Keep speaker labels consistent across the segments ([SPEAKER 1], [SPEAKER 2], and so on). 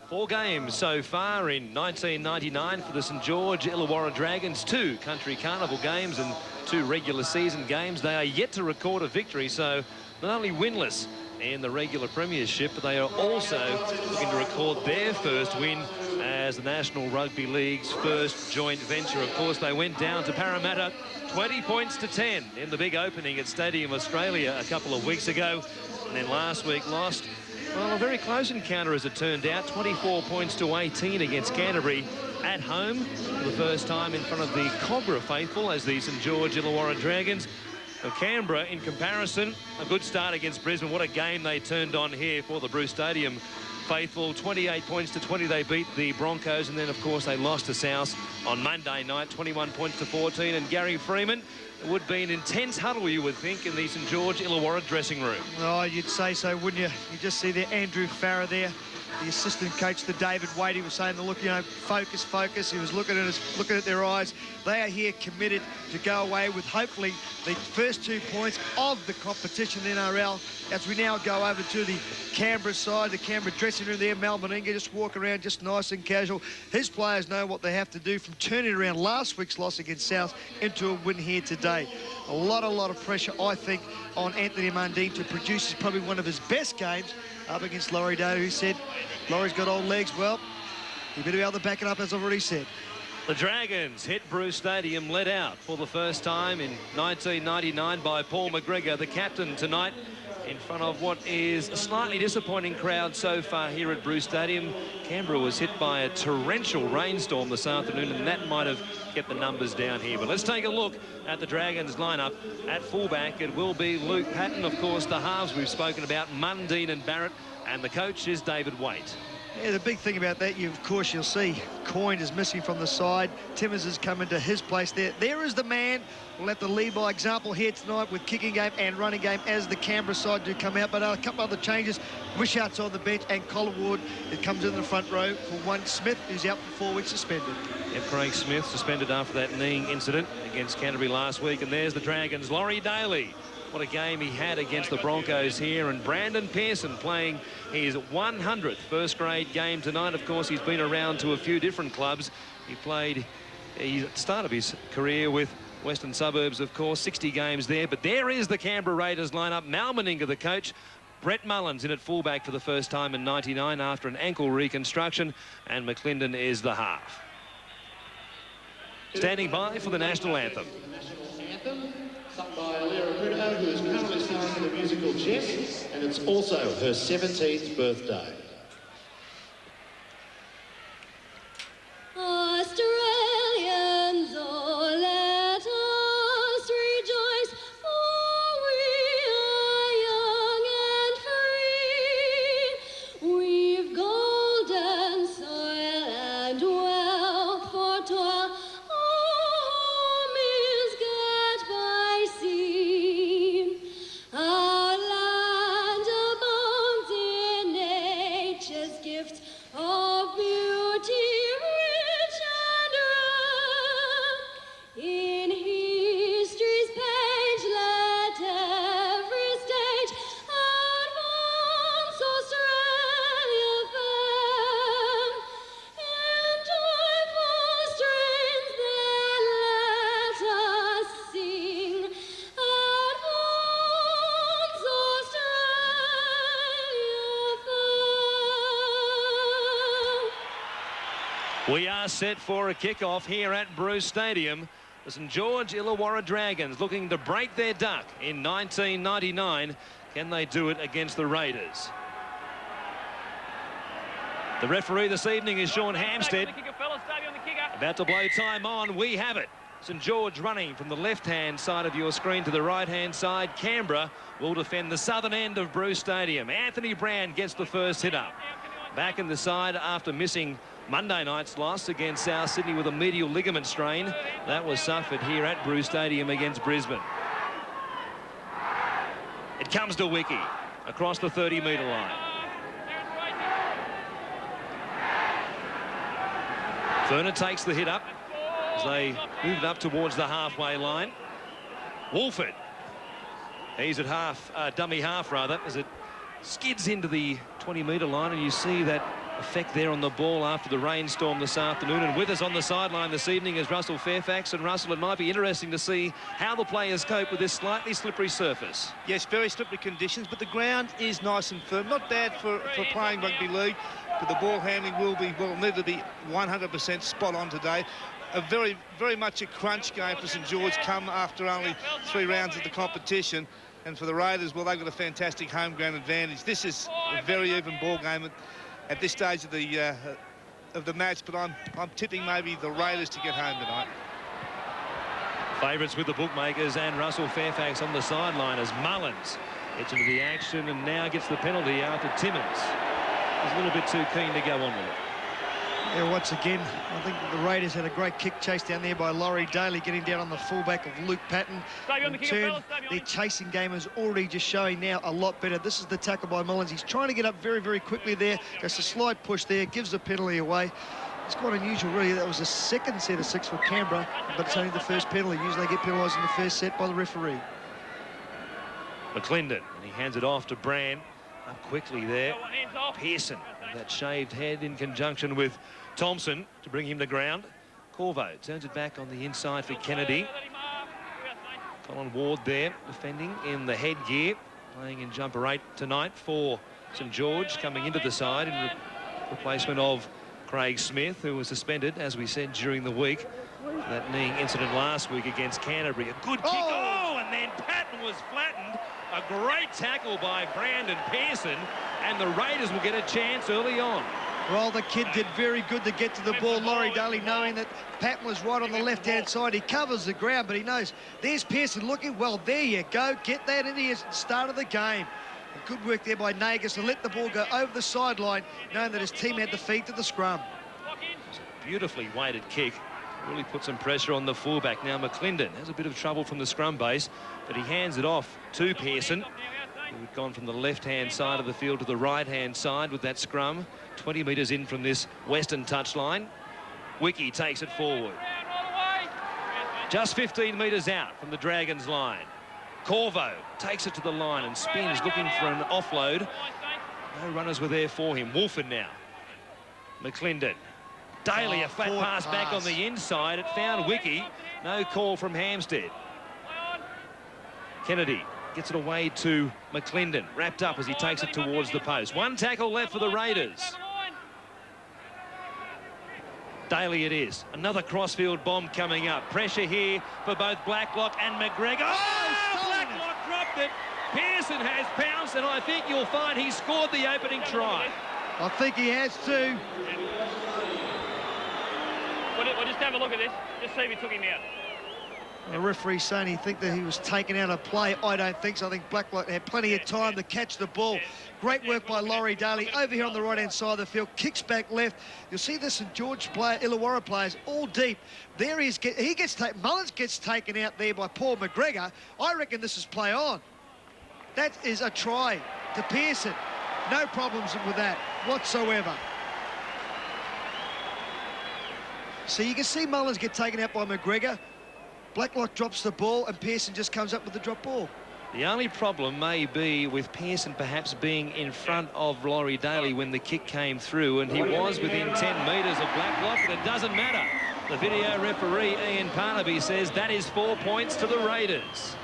[SPEAKER 1] 4 games so far in 1999 for the St George Illawarra Dragons. 2 Country Carnival games and 2 regular season games. They are yet to record a victory, so not only winless in the regular premiership, but they are also looking to record their first win as the National Rugby League's first joint venture. Of course, they went down to Parramatta 20 points to 10 in the big opening at Stadium Australia a couple of weeks ago, and then last week lost, well, a very close encounter as it turned out, 24 points to 18 against Canterbury at home for the first time in front of the Cobra faithful as the St George Illawarra Dragons. Now, Canberra, in comparison, a good start against Brisbane. What a game they turned on here for the Bruce Stadium faithful. 28 points to 20 they beat the Broncos, and then of course they lost to South on Monday night, 21 points to 14. And Gary Freeman, it would be an intense huddle, you would think, in the St George Illawarra dressing room.
[SPEAKER 2] Oh, you'd say so, wouldn't you? You just see there Andrew Farrer there, the assistant coach, the David Wade. He was saying, look, you know, focus, focus. He was looking at their eyes. They are here committed to go away with hopefully the first 2 points of the competition in NRL. As we now go over to the Canberra side, the Canberra dressing room there, Mal Meninga just walk around just nice and casual. His players know what they have to do from turning around last week's loss against South into a win here today. A lot of pressure, I think, on Anthony Mundine to produce probably one of his best games up against Laurie Day, who said Laurie's got old legs. Well, he better be able to back it up, as I've already said.
[SPEAKER 1] The Dragons hit Bruce Stadium, led out for the first time in 1999 by Paul McGregor, the captain tonight, in front of what is a slightly disappointing crowd so far here at Bruce Stadium. Canberra was hit by a torrential rainstorm this afternoon, and that might have kept the numbers down here. But let's take a look at the Dragons lineup. At fullback, it will be Luke Patton. Of course, the halves we've spoken about, Mundine and Barrett, and the coach is David Waite.
[SPEAKER 2] Yeah, the big thing about that, of course, you'll see Coyne is missing from the side. Timmins has come into his place there. There is the man. We'll have to lead by example here tonight with kicking game and running game as the Canberra side do come out. But a couple other changes. Wishart's on the bench, and Collingwood, it comes in the front row for one. Smith, who's out for 4 weeks suspended.
[SPEAKER 1] And Craig Smith suspended after that kneeing incident against Canterbury last week. And there's the Dragons, Laurie Daly. What a game he had against the Broncos here. And Brandon Pearson playing his 100th first-grade game tonight. Of course, he's been around to a few different clubs. He played the start of his career with Western Suburbs, of course, 60 games there. But there is the Canberra Raiders lineup. Mal Meninga, the coach. Brett Mullins in at fullback for the first time in 99 after an ankle reconstruction. And McClendon is the half. Standing by for the national anthem.
[SPEAKER 3] Sung by Alira Bruno, who is currently starring in the musical Jess, and it's also her 17th birthday.
[SPEAKER 4] Australians, oh, let us rejoice, for we are young and free. We've golden soil and wealth for toil. Home is got by sea. Our land abounds in nature's gifts of beauty. In history's page, let every stage advance Australia fair. In joyful strains then let us sing, advance Australia fair.
[SPEAKER 1] We are set for a kickoff here at Bruce Stadium. The St George Illawarra Dragons looking to break their duck in 1999. Can they do it against the Raiders? The referee this evening is Sean Hampstead. About to blow time on. We have it. St George running from the left-hand side of your screen to the right-hand side. Canberra will defend the southern end of Bruce Stadium. Anthony Brand gets the first hit up. Back in the side after missing Monday night's loss against South Sydney with a medial ligament strain. That was suffered here at Bruce Stadium against Brisbane. It comes to Wiki across the 30-metre line. Ferner takes the hit up as they move it up towards the halfway line. Wolford, he's at half, dummy half rather, as it skids into the 20-metre line, and you see that effect there on the ball after the rainstorm this afternoon. And with us on the sideline this evening is Russell Fairfax. And Russell, it might be interesting to see how the players cope with this slightly slippery surface.
[SPEAKER 5] Yes, very slippery conditions, but the ground is nice and firm. Not bad for playing rugby league, but the ball handling will need to be 100% spot on today. A very much a crunch game for St George come after only 3 rounds of the competition. And for the Raiders, well, they've got a fantastic home ground advantage. This is a very even ball game at this stage of the match, but I'm tipping maybe the Raiders to get home tonight.
[SPEAKER 1] Favourites with the bookmakers, and Russell Fairfax on the sideline as Mullins gets into the action and now gets the penalty after Timmins is a little bit too keen to go on with it.
[SPEAKER 2] Yeah, once again, I think the Raiders had a great kick chase down there by Laurie Daly, getting down on the fullback of Luke Patton. In turn, their chasing game is already just showing now a lot better. This is the tackle by Mullins. He's trying to get up very, very quickly there. Just a slight push there, gives the penalty away. It's quite unusual, really. That was the second set of 6 for Canberra, but it's only the first penalty. Usually they get penalised in the first set by the referee.
[SPEAKER 1] McClendon, and he hands it off to Brand. Up quickly there. Pearson, that shaved head in conjunction with Thompson to bring him to ground. Corvo turns it back on the inside for Kennedy. Colin Ward there defending in the headgear, playing in jumper 8 tonight for St George, coming into the side in replacement of Craig Smith, who was suspended, as we said, during the week. That kneeing incident last week against Canterbury. A good kick. Oh, and then Patton was flattened. A great tackle by Brandon Pearson, and the Raiders will get a chance early on.
[SPEAKER 2] Well, the kid did very good to get to the ball, Laurie Daly, knowing that Patton was right on the left-hand side. He covers the ground, but he knows there's Pearson looking. Well, there you go. Get that into your start of the game. And good work there by Nagas to let the ball go over the sideline, knowing that his team had the feet to the scrum.
[SPEAKER 1] It's a beautifully weighted kick. Really put some pressure on the fullback. Now McClendon has a bit of trouble from the scrum base, but he hands it off to Pearson, who had gone from the left-hand side of the field to the right-hand side with that scrum. 20 metres in from this western touchline. Wiki takes it forward. Just 15 metres out from the Dragons line. Corvo takes it to the line and spins, looking for an offload. No runners were there for him. Wolfen now. McClendon. Daly, a flat pass back on the inside. It found Wiki. No call from Hampstead. Kennedy gets it away to McClendon. Wrapped up as he takes it towards the post. 1 tackle left for the Raiders. Daly it is. Another crossfield bomb coming up. Pressure here for both Blacklock and McGregor. Oh, Blacklock dropped it. Pearson has pounced, and I think you'll find he scored the opening try.
[SPEAKER 2] I think he has too.
[SPEAKER 6] We'll just have a look at this, just see if he took him out.
[SPEAKER 2] The referee saying he think that he was taken out of play. I don't think so. I think Blacklock had plenty of time to catch the ball. Great work by Laurie Daly over here on the right-hand side of the field. Kicks back left. You'll see the St George player, Illawarra players, all deep. There he is. Mullins gets taken out there by Paul McGregor. I reckon this is play on. That is a try to Pearson. No problems with that whatsoever. So you can see Mullins get taken out by McGregor. Blacklock drops the ball and Pearson just comes up with the drop ball.
[SPEAKER 1] The only problem may be with Pearson perhaps being in front of Laurie Daly when the kick came through, and he was within 10 metres of Blacklock, but it doesn't matter. The video referee, Ian Parnaby, says that is 4 points to the Raiders.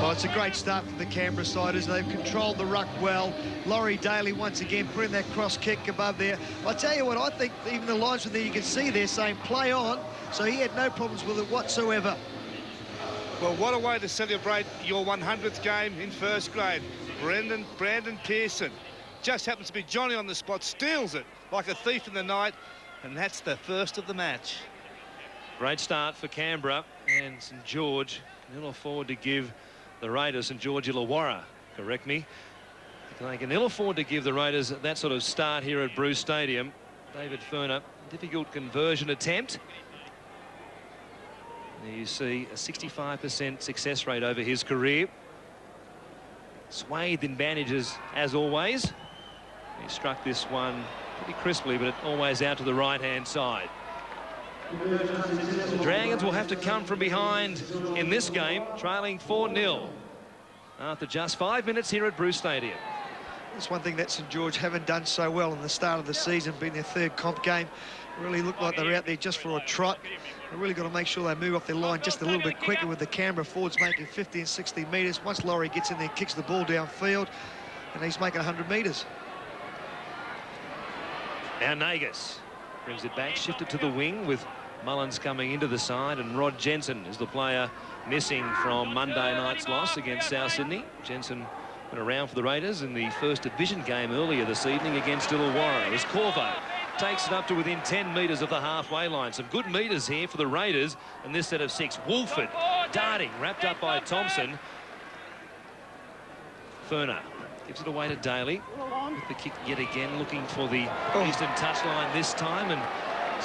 [SPEAKER 2] Well, it's a great start for the Canberra side as they've controlled the ruck well. Laurie Daly once again putting that cross kick above there. I tell you what, I think even the linesman there, you can see they're saying play on, so he had no problems with it whatsoever.
[SPEAKER 5] Well, what a way to celebrate your 100th game in first grade. Brandon Pearson just happens to be Johnny on the spot, steals it like a thief in the night, and that's the first of the match.
[SPEAKER 1] Great start for Canberra, and St George can ill afford to give the Raiders, St George Illawarra, correct me. They can ill afford to give the Raiders that sort of start here at Bruce Stadium. David Furner, difficult conversion attempt. There you see a 65% success rate over his career. Swathed in bandages as always. He struck this one pretty crisply, but it always out to the right-hand side. The Dragons will have to come from behind in this game, trailing 4-0 after just 5 minutes here at Bruce Stadium.
[SPEAKER 2] That's one thing that St George haven't done so well in the start of the season, being their third comp game. Really looked like they're out there just for a trot. They've really got to make sure they move off their line just a little bit quicker, with the Canberra forwards making 50 and 60 metres. Once Laurie gets in there, kicks the ball downfield, and he's making 100 metres.
[SPEAKER 1] Now Nagus brings it back, shifted to the wing with Mullins coming into the side, and Rod Jensen is the player missing from Monday night's loss against South Sydney. Jensen went around for the Raiders in the first division game earlier this evening against Illawarra, as Corvo takes it up to within 10 metres of the halfway line. Some good metres here for the Raiders in this set of 6. Woolford darting, wrapped up by Thompson. Furner gives it away to Daly with the kick yet again, looking for the eastern touchline this time, and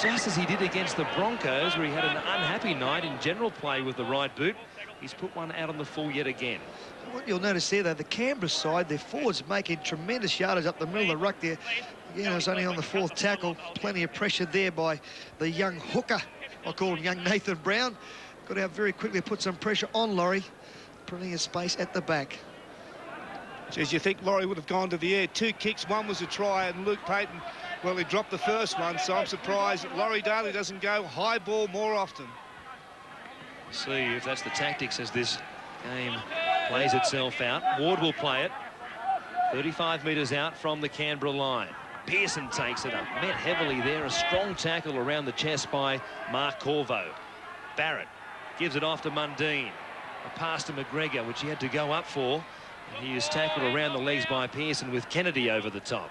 [SPEAKER 1] just as he did against the Broncos, where he had an unhappy night in general play with the right boot, he's put one out on the full yet again.
[SPEAKER 2] What you'll notice there, though, the Canberra side, their forwards making tremendous yardage up the middle of the ruck there. Again, it was only on the 4th tackle. Plenty of pressure there by the young hooker. I call him young Nathan Brown. Got out very quickly, put some pressure on Laurie. Plenty of space at the back.
[SPEAKER 5] As you think Laurie would have gone to the air. 2 kicks, one was a try, and Luke Payton, well, he dropped the first one, so I'm surprised that Laurie Daly doesn't go high ball more often.
[SPEAKER 1] See if that's the tactics as this game plays itself out. Ward will play it 35 metres out from the Canberra line. Pearson takes it up, met heavily there. A strong tackle around the chest by Mark Corvo. Barrett gives it off to Mundine. A pass to McGregor, which he had to go up for. And he is tackled around the legs by Pearson, with Kennedy over the top.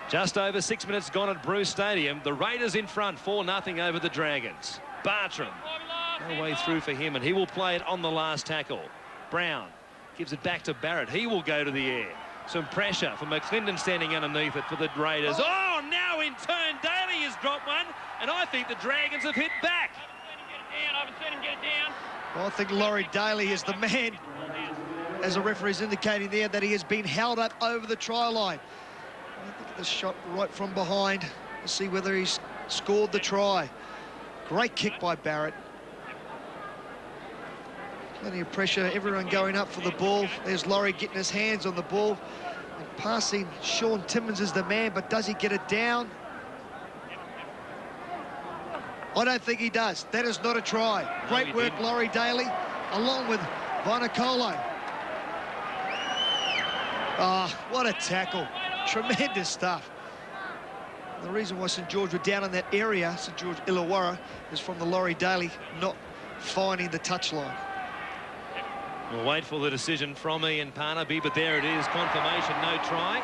[SPEAKER 1] Just over 6 minutes gone at Bruce Stadium. The Raiders in front, 4-0 over the Dragons. Bartram, no way through for him, and he will play it on the last tackle. Brown gives it back to Barrett. He will go to the air. Some pressure for McClendon standing underneath it for the Raiders. Oh, now in turn, Daly has dropped one, and I think the Dragons have hit back.
[SPEAKER 6] I haven't seen him get it down.
[SPEAKER 2] Well, I think Laurie Daly is the man, as the referee is indicating there, that he has been held up over the try line. I think the shot right from behind to see whether he's scored the try. Great kick by Barrett. Plenty of pressure, everyone going up for the ball. There's Laurie getting his hands on the ball and passing. Sean Timmins is the man, but does he get it down? I don't think he does. That is not a try. Great work, Laurie Daly, along with Vanacola. Ah, what a tackle. Tremendous stuff. The reason why St George were down in that area, St George Illawarra, is from the Laurie Daly not finding the touchline.
[SPEAKER 1] We'll wait for the decision from Ian Parnaby, but there it is, confirmation, no try.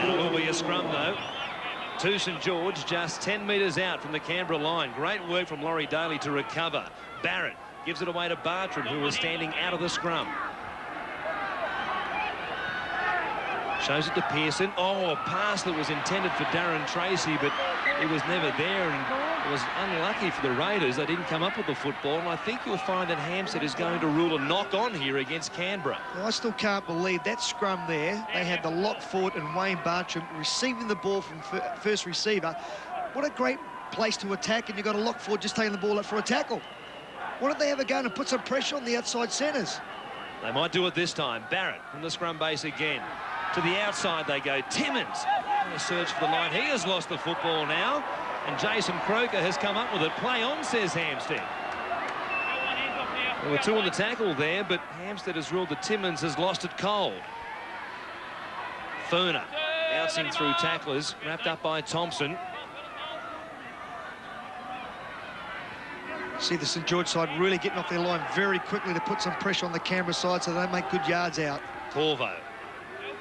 [SPEAKER 1] It will be a scrum, though, to St George, just 10 metres out from the Canberra line. Great work from Laurie Daly to recover. Barrett gives it away to Bartram, who was standing out of the scrum. Shows it to Pearson. Oh, a pass that was intended for Darren Tracy, but it was never there, and it was unlucky for the Raiders. They didn't come up with the football, and I think you'll find that Hampstead is going to rule a knock-on here against Canberra.
[SPEAKER 2] Well, I still can't believe that scrum there. They had the lock forward and Wayne Bartram receiving the ball from first receiver. What a great place to attack, and you've got a lock forward just taking the ball up for a tackle. Why don't they ever go and put some pressure on the outside centres?
[SPEAKER 1] They might do it this time. Barrett from the scrum base again. To the outside they go. Timmins on a search for the line. He has lost the football now, and Jason Croker has come up with it. Play on, says Hampstead. There were 2 on the tackle there, but Hampstead has ruled that Timmins has lost it cold. Furner bouncing through tacklers, wrapped up by Thompson.
[SPEAKER 2] See the St George side really getting off their line very quickly to put some pressure on the Canberra side so they make good yards out.
[SPEAKER 1] Corvo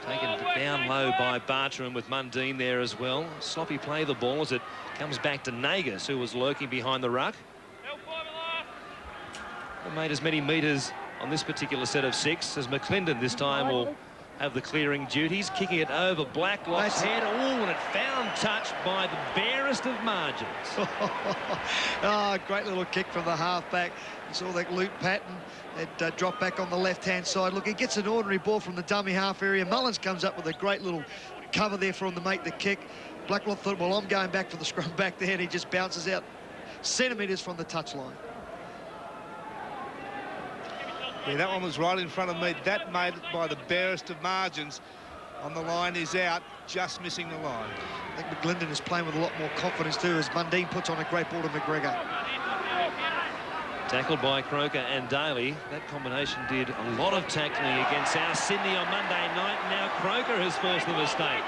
[SPEAKER 1] taken down low by Bartram, with Mundine there as well. Sloppy play the ball as it comes back to Nagus, who was lurking behind the ruck. They made as many metres on this particular set of 6 as McClendon this time will have the clearing duties. Kicking it over Blacklock's head. Oh, and it found touch by the barest of margins.
[SPEAKER 2] Oh, great little kick from the halfback. You saw that Luke Patton had dropped back on the left-hand side. Look, he gets an ordinary ball from the dummy half area. Mullins comes up with a great little cover there for him to make the kick. Blacklock thought, well, I'm going back for the scrum back there, and he just bounces out centimetres from the touchline.
[SPEAKER 5] Yeah, that one was right in front of me. That made it by the barest of margins. On the line is out, just missing the line.
[SPEAKER 2] I think McGlinden is playing with a lot more confidence too, as Mundine puts on a great ball to McGregor.
[SPEAKER 1] Tackled by Croker and Daly. That combination did a lot of tackling against South Sydney on Monday night. Now Croker has forced the mistake.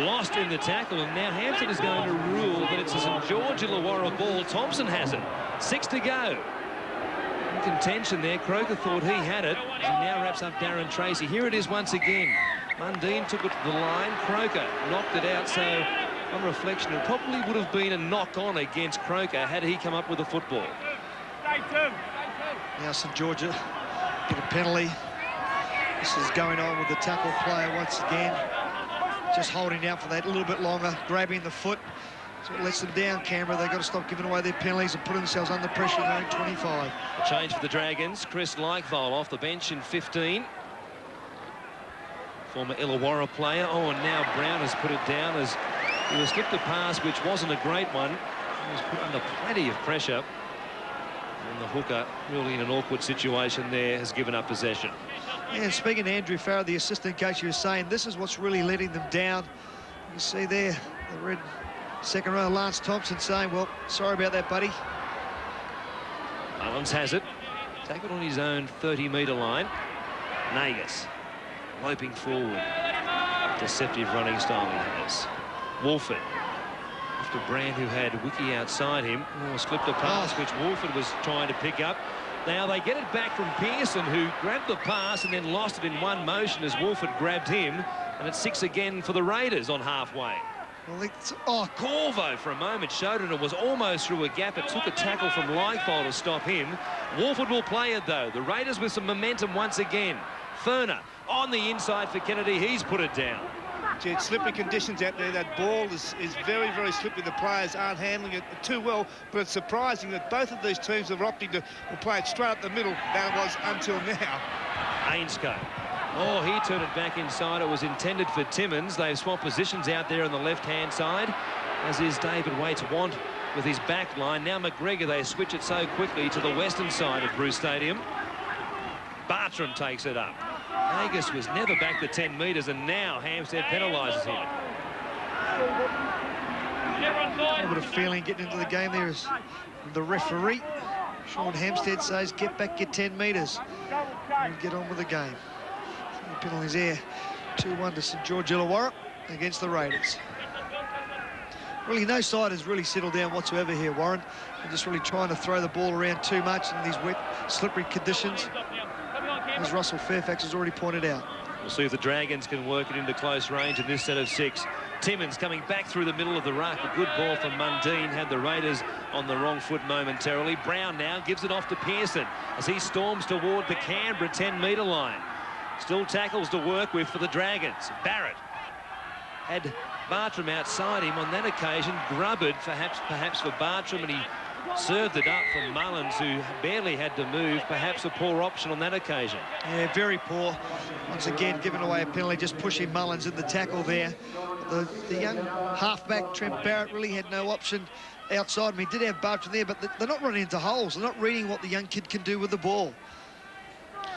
[SPEAKER 1] Lost in the tackle, and now Hampstead is going to rule that it's a St George Illawarra ball. Thompson has it. 6 to go. In contention there, Croker thought he had it. He now wraps up Darren Tracy. Here it is once again. Mundine took it to the line. Croker knocked it out, so on reflection, it probably would have been a knock-on against Croker had he come up with a football.
[SPEAKER 2] Now St George get a penalty. This is going on with the tackle player once again. Just holding out for that a little bit longer, grabbing the foot. So it lets them down, Canberra. They've got to stop giving away their penalties and putting themselves under pressure in their own 25.
[SPEAKER 1] A change for the Dragons. Chris Leichvold off the bench in 15. Former Illawarra player. Oh, and now Brown has put it down as he was slipped a pass, which wasn't a great one. He was put under plenty of pressure. And the hooker, really in an awkward situation there, has given up possession.
[SPEAKER 2] Yeah, and speaking to Andrew Farrar, the assistant coach, he was saying this is what's really letting them down. You see there, the red second row, Lance Thompson saying, well, sorry about that, buddy.
[SPEAKER 1] Mullins has it. Tackled on his own 30-metre line. Nagus loping forward. Deceptive running style he has. Wolford. After Brand, who had Wiki outside him, slipped a pass which Wolford was trying to pick up. Now they get it back from Pearson, who grabbed the pass and then lost it in one motion as Wolford grabbed him. And it's 6 again for the Raiders on halfway.
[SPEAKER 2] Well,
[SPEAKER 1] Corvo for a moment showed it. It was almost through a gap. It took a tackle from Leichvold to stop him. Wolford will play it though. The Raiders with some momentum once again. Ferner on the inside for Kennedy. He's put it down.
[SPEAKER 5] Gee, it's slippery conditions out there. That ball is very, very slippery. The players aren't handling it too well, but it's surprising that both of these teams are opting to play it straight up the middle than it was until now.
[SPEAKER 1] Ainscote. Oh, he turned it back inside. It was intended for Timmins. They've swapped positions out there on the left-hand side, as is David Waite's want with his back line. Now McGregor, they switch it so quickly to the western side of Bruce Stadium. Bartram takes it up. Nagus was never back to 10 metres, and now Hampstead penalises him.
[SPEAKER 2] a little bit of feeling getting into the game there is the referee. Sean Hampstead says, get back your 10 metres and get on with the game. The penalties there. 2-1 to St George Illawarra against the Raiders. Really, no side has really settled down whatsoever here, Warren. They're just really trying to throw the ball around too much in these wet, slippery conditions, as Russell Fairfax has already pointed out.
[SPEAKER 1] We'll see if the Dragons can work it into close range in this set of 6. Timmins coming back through the middle of the ruck. A good ball from Mundine. Had the Raiders on the wrong foot momentarily. Brown now gives it off to Pearson as he storms toward the Canberra 10-metre line. Still tackles to work with for the Dragons. Barrett had Bartram outside him on that occasion. Grubbard perhaps for Bartram, and he served it up for Mullins, who barely had to move. Perhaps a poor option on that occasion.
[SPEAKER 2] Yeah, very poor. Once again, giving away a penalty, just pushing Mullins in the tackle there. The young halfback, Trent Barrett, really had no option outside. I mean, he did have Bartram there, but they're not running into holes. They're not reading what the young kid can do with the ball.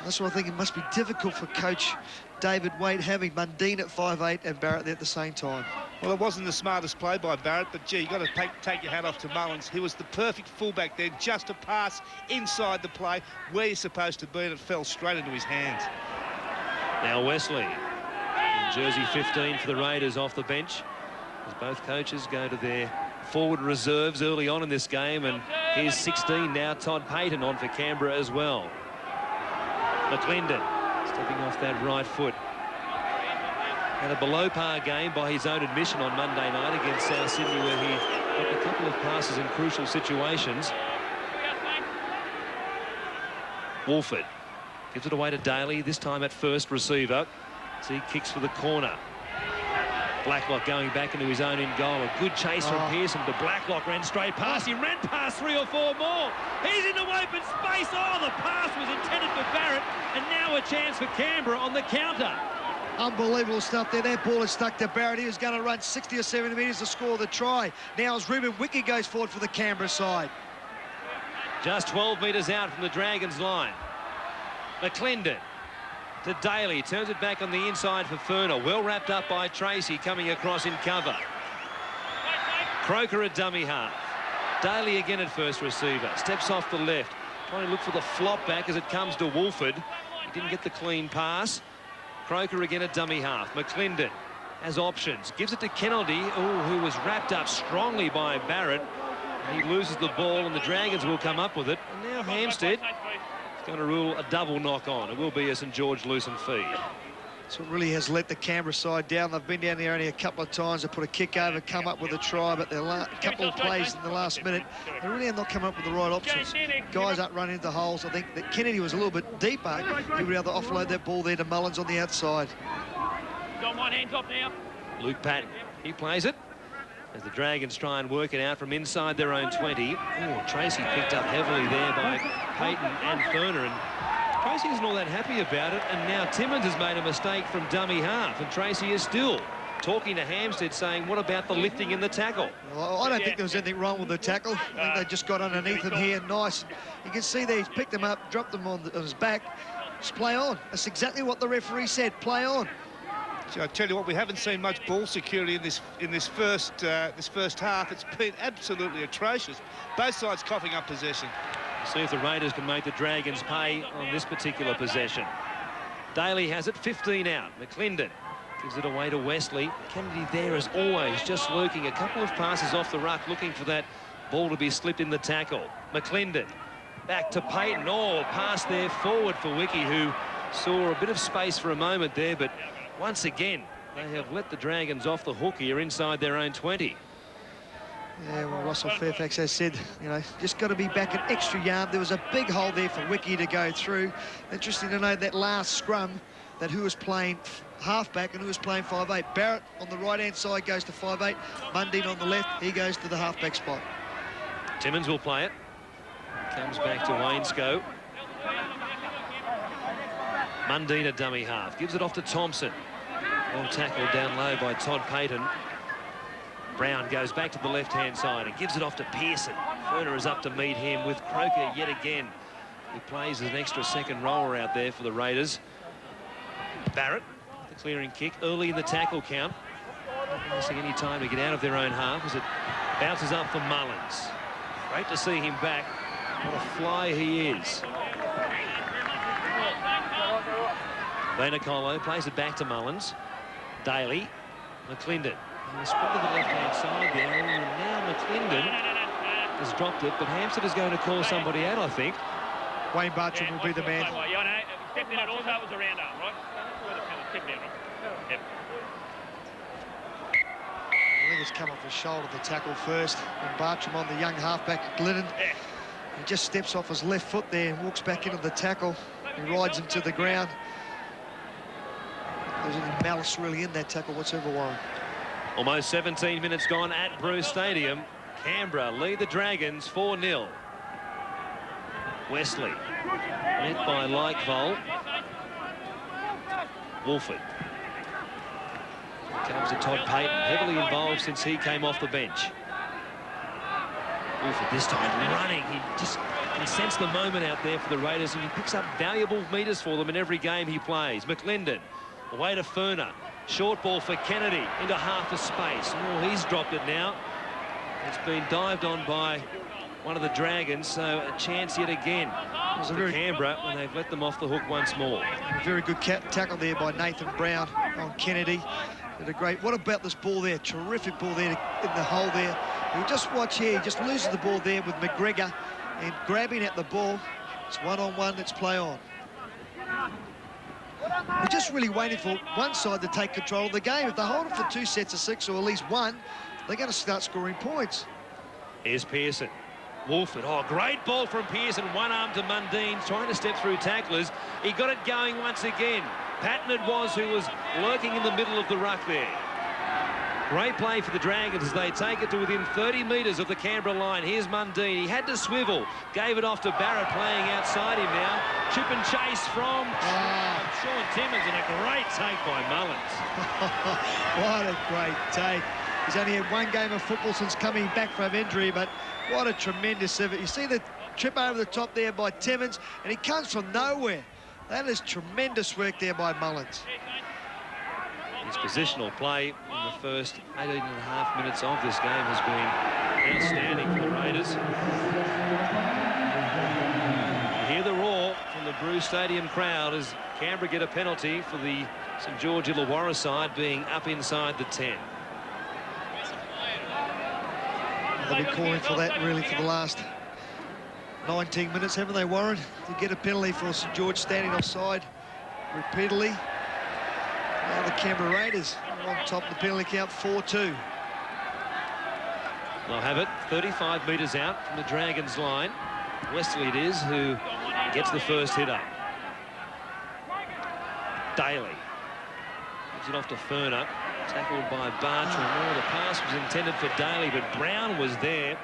[SPEAKER 2] That's why I think it must be difficult for coach David Waite having Mundine at 5'8" and Barrett there at the same time.
[SPEAKER 5] Well, it wasn't the smartest play by Barrett, but gee, you got to take your hat off to Mullins. He was the perfect fullback there, just a pass inside the play where you're supposed to be, and it fell straight into his hands.
[SPEAKER 1] Now Wesley in jersey 15 for the Raiders off the bench, as both coaches go to their forward reserves early on in this game. And here's 16 now, Todd Payton on for Canberra as well. McLendon stepping off that right foot. Had a below-par game by his own admission on Monday night against South Sydney, where he got a couple of passes in crucial situations. Wolford gives it away to Daly, this time at first receiver. So he kicks for the corner. Blacklock going back into his own in goal. A good chase from Pearson, but Blacklock ran straight past him, ran past 3 or 4 more. He's into open space. Oh, the pass was intended for Barrett, and now a chance for Canberra on the counter.
[SPEAKER 2] Unbelievable stuff there. That ball is stuck to Barrett. He was going to run 60 or 70 metres to score the try. Now as Ruben Wiki goes forward for the Canberra side.
[SPEAKER 1] Just 12 metres out from the Dragons line. McClendon to Daly, turns it back on the inside for Furner. Well wrapped up by Tracy, coming across in cover. Croker at dummy half. Daly again at first receiver. Steps off the left. Trying to look for the flop back as it comes to Wolford. He didn't get the clean pass. Croker again at dummy half. McClendon has options. Gives it to Kennedy, who was wrapped up strongly by Barrett. And he loses the ball, and the Dragons will come up with it. And now Hampstead is going to rule a double knock on. It will be a St George Lucent feed.
[SPEAKER 2] So it really has let the Canberra side down. They've been down there only a couple of times. They put a kick over, come up with a try, but a couple of plays in the last minute, they really have not come up with the right options. Guys aren't running into holes. I think that Kennedy was a little bit deeper. He would be able to offload that ball there to Mullins on the outside.
[SPEAKER 6] Don't mind hands off now.
[SPEAKER 1] Luke Patton, he plays it as the Dragons try and work it out from inside their own 20. Oh, Tracy picked up heavily there by Payton and Furner, and Tracy isn't all that happy about it, and now Timmins has made a mistake from dummy half, and Tracy is still talking to Hampstead, saying, what about the lifting in the tackle?
[SPEAKER 2] Well, I don't think there was anything wrong with the tackle. I think they just got underneath him here, nice. You can see there, he's picked him up, dropped him on his back. Just play on. That's exactly what the referee said, play on.
[SPEAKER 5] I tell you what, we haven't seen much ball security in this first half. It's been absolutely atrocious. Both sides coughing up possession.
[SPEAKER 1] See if the Raiders can make the Dragons pay on this particular possession. Daly has it, 15 out. McClendon gives it away to Wesley. Kennedy there as always, just lurking. A couple of passes off the ruck, looking for that ball to be slipped in the tackle. McClendon back to Payton. Oh, pass there forward for Wiki, who saw a bit of space for a moment there, but once again, they have let the Dragons off the hook here inside their own 20.
[SPEAKER 2] Yeah, well, Russell Fairfax has said, you know, just got to be back an extra yard. There was a big hole there for Wiki to go through. Interesting to know that last scrum, that who was playing halfback and who was playing 5'8". Barrett on the right-hand side goes to 5'8". Mundine on the left, he goes to the halfback spot.
[SPEAKER 1] Timmins will play it. Comes back to Wainscoe. Mundine a dummy half. Gives it off to Thompson. Well tackled down low by Todd Payton. Brown goes back to the left-hand side and gives it off to Pearson. Furner is up to meet him with Croker yet again. He plays as an extra second roller out there for the Raiders. Barrett, the clearing kick early in the tackle count. Not missing any time to get out of their own half as it bounces up for Mullins. Great to see him back. What a fly he is. Vainacolo plays it back to Mullins. Daly, McClendon. He split to the left-hand side there, and now McClendon has dropped it, but Hampstead is going to call somebody out, I think.
[SPEAKER 2] Wayne Bartram will be the man.
[SPEAKER 6] Yeah, I know. Stepped in it also, it was around arm, right? Stepped in, right? Yep.
[SPEAKER 2] I think it's come off his shoulder, the tackle first, and Bartram on the young halfback, Glidden. He just steps off his left foot there and walks back into the tackle and rides him to the ground. There's any malice really in that tackle whatsoever, Warren.
[SPEAKER 1] Almost 17 minutes gone at Bruce Stadium. Canberra lead the Dragons 4-0. Wesley met by Likevol. Wolford comes to Todd Payton, heavily involved since he came off the bench. Wolford this time running. He can sense the moment out there for the Raiders, and he picks up valuable metres for them in every game he plays. McClendon away to Furner. Short ball for Kennedy into half a space. Oh, he's dropped it now. It's been dived on by one of the Dragons, so a chance yet again for Canberra when they've let them off the hook once more.
[SPEAKER 2] A very good tackle there by Nathan Brown on Kennedy. Did a great. What about this ball there? Terrific ball there in the hole there. You just watch here. He just loses the ball there with McGregor and grabbing at the ball. It's one-on-one. Let's play on. We're just really waiting for one side to take control of the game. If they hold it for 2 sets of 6 or at least one, they're going to start scoring points.
[SPEAKER 1] Here's Pearson. Wolford. Oh, great ball from Pearson. One arm to Mundine, trying to step through tacklers. He got it going once again. Patton it was who was lurking in the middle of the ruck there. Great play for the Dragons as they take it to within 30 metres of the Canberra line. Here's Mundine. He had to swivel. Gave it off to Barrett, playing outside him now. Chip and chase from Sean Timmins, and a great take by Mullins.
[SPEAKER 2] What a great take. He's only had one game of football since coming back from injury, but what a tremendous effort. You see the trip over the top there by Timmins, and he comes from nowhere. That is tremendous work there by Mullins.
[SPEAKER 1] His positional play in the first 18.5 minutes of this game has been outstanding for the Raiders. You hear the roar from the Bruce Stadium crowd as Canberra get a penalty for the St George Illawarra side being up inside the 10.
[SPEAKER 2] They'll be calling for that really for the last 19 minutes, haven't they, Warren? To get a penalty for St George standing offside repeatedly. Now the Canberra Raiders on top of the penalty count, 4-2.
[SPEAKER 1] They'll have it 35 metres out from the Dragons line. Wesley it is who gets the first hit up. Daly gives it off to Furner, tackled by Bartram. Oh, the pass was intended for Daly, but Brown was there.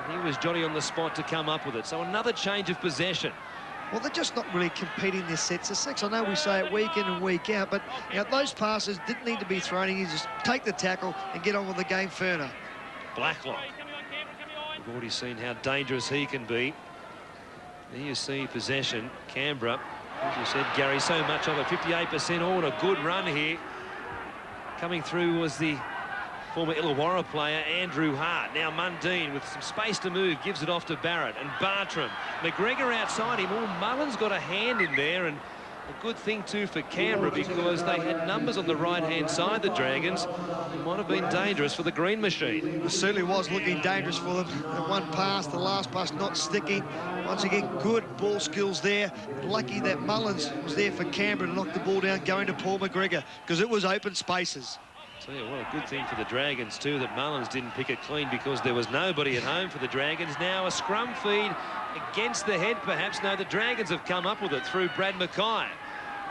[SPEAKER 1] And he was Johnny on the spot to come up with it. So another change of possession.
[SPEAKER 2] Well, they're just not really competing their sets of six. I know we say it week in and week out, but you know, those passes didn't need to be thrown. You just take the tackle and get on with the game. Furner.
[SPEAKER 1] Blacklock. We've already seen how dangerous he can be. There you see possession. Canberra, as you said, Gary, so much of it, 58%. Oh, and a good run here. Coming through was the former Illawarra player, Andrew Hart. Now Mundine with some space to move, gives it off to Barrett and Bartram. McGregor outside him. Oh, Mullins got a hand in there, and a good thing too for Canberra because they had numbers on the right-hand side, the Dragons. It might have been dangerous for the Green Machine.
[SPEAKER 2] It certainly was looking dangerous for them. And one pass, the last pass not sticking. Once again, good ball skills there. Lucky that Mullins was there for Canberra to knock the ball down, going to Paul McGregor, because it was open spaces.
[SPEAKER 1] Tell you what, a good thing for the Dragons too that Mullins didn't pick it clean because there was nobody at home for the Dragons. Now a scrum feed against the head perhaps. No, the Dragons have come up with it through Brad Mackay.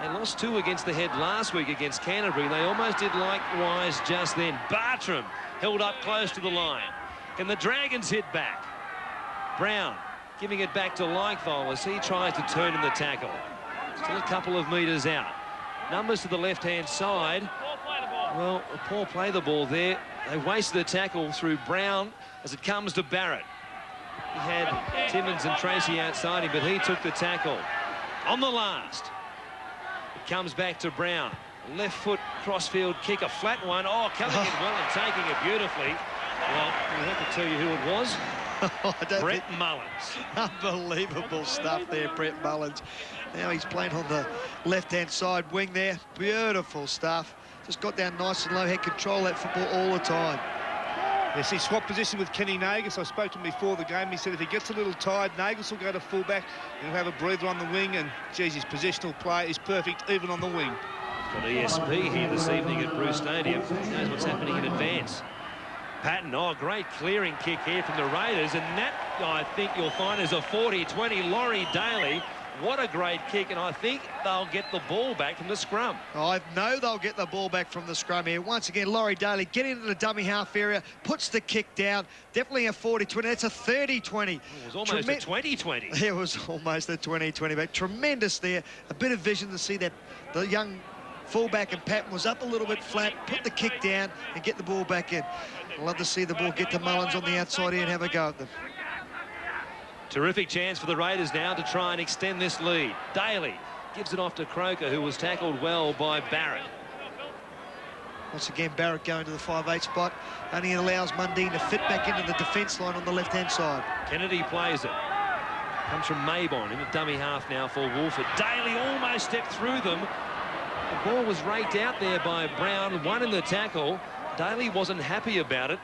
[SPEAKER 1] They lost 2 against the head last week against Canterbury. They almost did likewise just then. Bartram held up close to the line. Can the Dragons hit back? Brown giving it back to Leichvoll as he tries to turn in the tackle. Still a couple of metres out. Numbers to the left-hand side. Well, a poor play the ball there. They wasted the tackle through Brown as it comes to Barrett. He had Timmins and Tracy outside him, but he took the tackle. On the last, it comes back to Brown. Left foot crossfield kick, a flat one. Oh, coming in well and taking it beautifully. Well, we have to tell you who it was. Brett Mullins.
[SPEAKER 2] Unbelievable stuff there, Brett Mullins. Now he's playing on the left-hand side wing there. Beautiful stuff. Just got down nice and low, had control of that football all the time.
[SPEAKER 5] Yes, he swapped position with Kenny Nagus. I spoke to him before the game. He said if he gets a little tired, Nagus will go to fullback and he'll have a breather on the wing. And, geez, his positional play is perfect, even on the wing.
[SPEAKER 1] Got ESP here this evening at Bruce Stadium. He knows what's happening in advance. Patton, oh, great clearing kick here from the Raiders. And that, I think you'll find, is a 40-20. Laurie Daly. What a great kick, and I think they'll get the ball back from the scrum.
[SPEAKER 2] I know they'll get the ball back from the scrum here. Once again, Laurie Daly getting into the dummy half area, puts the kick down. Definitely a 40-20. That's a 30-20.
[SPEAKER 1] It was almost a 20-20.
[SPEAKER 2] It was almost a 20-20, but tremendous there. A bit of vision to see that the young fullback and Patton was up a little bit flat, put the kick down and get the ball back in. I'd love to see the ball get to Mullins on the outside here and have a go at them.
[SPEAKER 1] Terrific chance for the Raiders now to try and extend this lead. Daly gives it off to Croker, who was tackled well by Barrett.
[SPEAKER 2] Once again, Barrett going to the 5'8" spot. Only allows Mundine to fit back into the defence line on the left-hand side.
[SPEAKER 1] Kennedy plays it. Comes from Maybon in the dummy half now for Wolford. Daly almost stepped through them. The ball was raked out there by Brown, won in the tackle. Daly wasn't happy about it.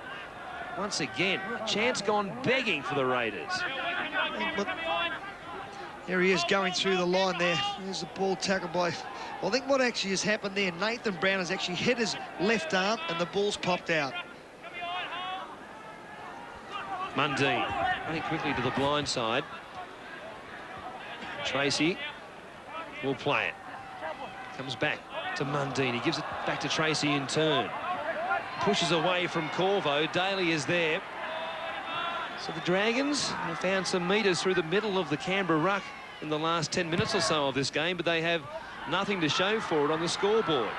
[SPEAKER 1] Once again, a chance gone begging for the Raiders.
[SPEAKER 2] But there he is going through the line there. There's the ball tackled by... Well, I think what actually has happened there, Nathan Brown has actually hit his left arm and the ball's popped out.
[SPEAKER 1] Mundine running quickly to the blind side. Tracy will play it. Comes back to Mundine. He gives it back to Tracy in turn. Pushes away from Corvo. Daly is there. So the Dragons have found some metres through the middle of the Canberra ruck in the last 10 minutes or so of this game, but they have nothing to show for it on the scoreboard.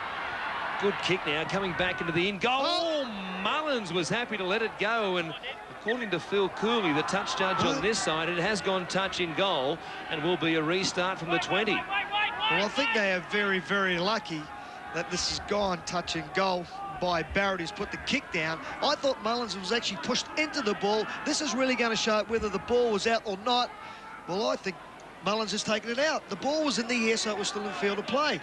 [SPEAKER 1] Good kick now, coming back into the in goal. Oh, Mullins was happy to let it go, and according to Phil Cooley, the touch judge on this side, it has gone touch in goal and will be a restart from the 20.
[SPEAKER 2] Well, I think they are very, very lucky that this has gone touch and goal by Barrett, who's put the kick down. I thought Mullins was actually pushed into the ball. This is really going to show whether the ball was out or not. Well, I think Mullins has taken it out. The ball was in the air, so it was still in field of play.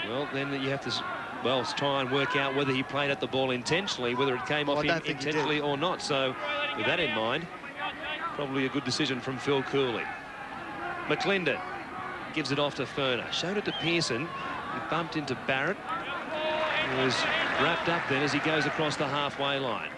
[SPEAKER 1] Well, then you have to, well, try and work out whether he played at the ball intentionally, whether it came off him intentionally or not. So, with that in mind, probably a good decision from Phil Cooley. McClendon gives it off to Furner. Showed it to Pearson. He bumped into Barrett. He was wrapped up then as he goes across the halfway line.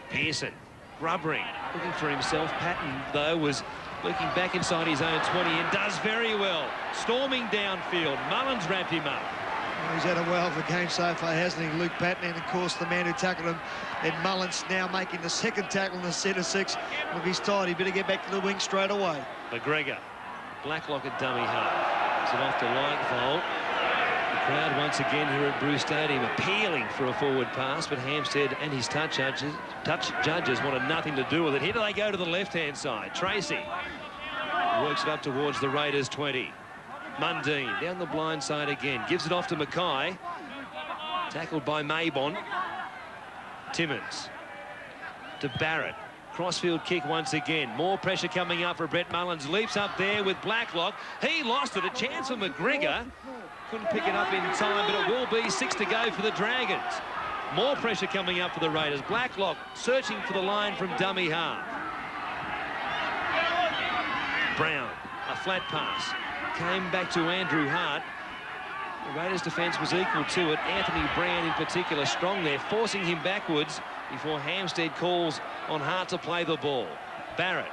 [SPEAKER 1] Pearson, grubbering, looking for himself. Patton, though, was looking back inside his own 20 and does very well. Storming downfield. Mullins wrapped him up.
[SPEAKER 2] Well, he's had a well of a game so far, hasn't he, Luke Patton? And, of course, the man who tackled him, Ed Mullins, now making the second tackle in the centre six. Look, he's tired. He better get back to the wing straight away.
[SPEAKER 1] McGregor, Blacklock at dummy half. Is it off to Lightfold? The crowd once again here at Bruce Stadium appealing for a forward pass, but Hampstead and his touch judges wanted nothing to do with it. Here they go to the left-hand side. Tracy works it up towards the Raiders 20. Mundine down the blind side again. Gives it off to Mackay. Tackled by Maybon. Timmins to Barrett. Crossfield kick once again. More pressure coming up for Brett Mullins. Leaps up there with Blacklock. He lost it. A chance for McGregor. Couldn't pick it up in time, but it will be 6 to go for the Dragons. More pressure coming up for the Raiders. Blacklock searching for the line from dummy half. Brown, a flat pass. Came back to Andrew Hart. The Raiders' defence was equal to it. Anthony Brown in particular strong there, forcing him backwards before Hampstead calls on Hart to play the ball. Barrett,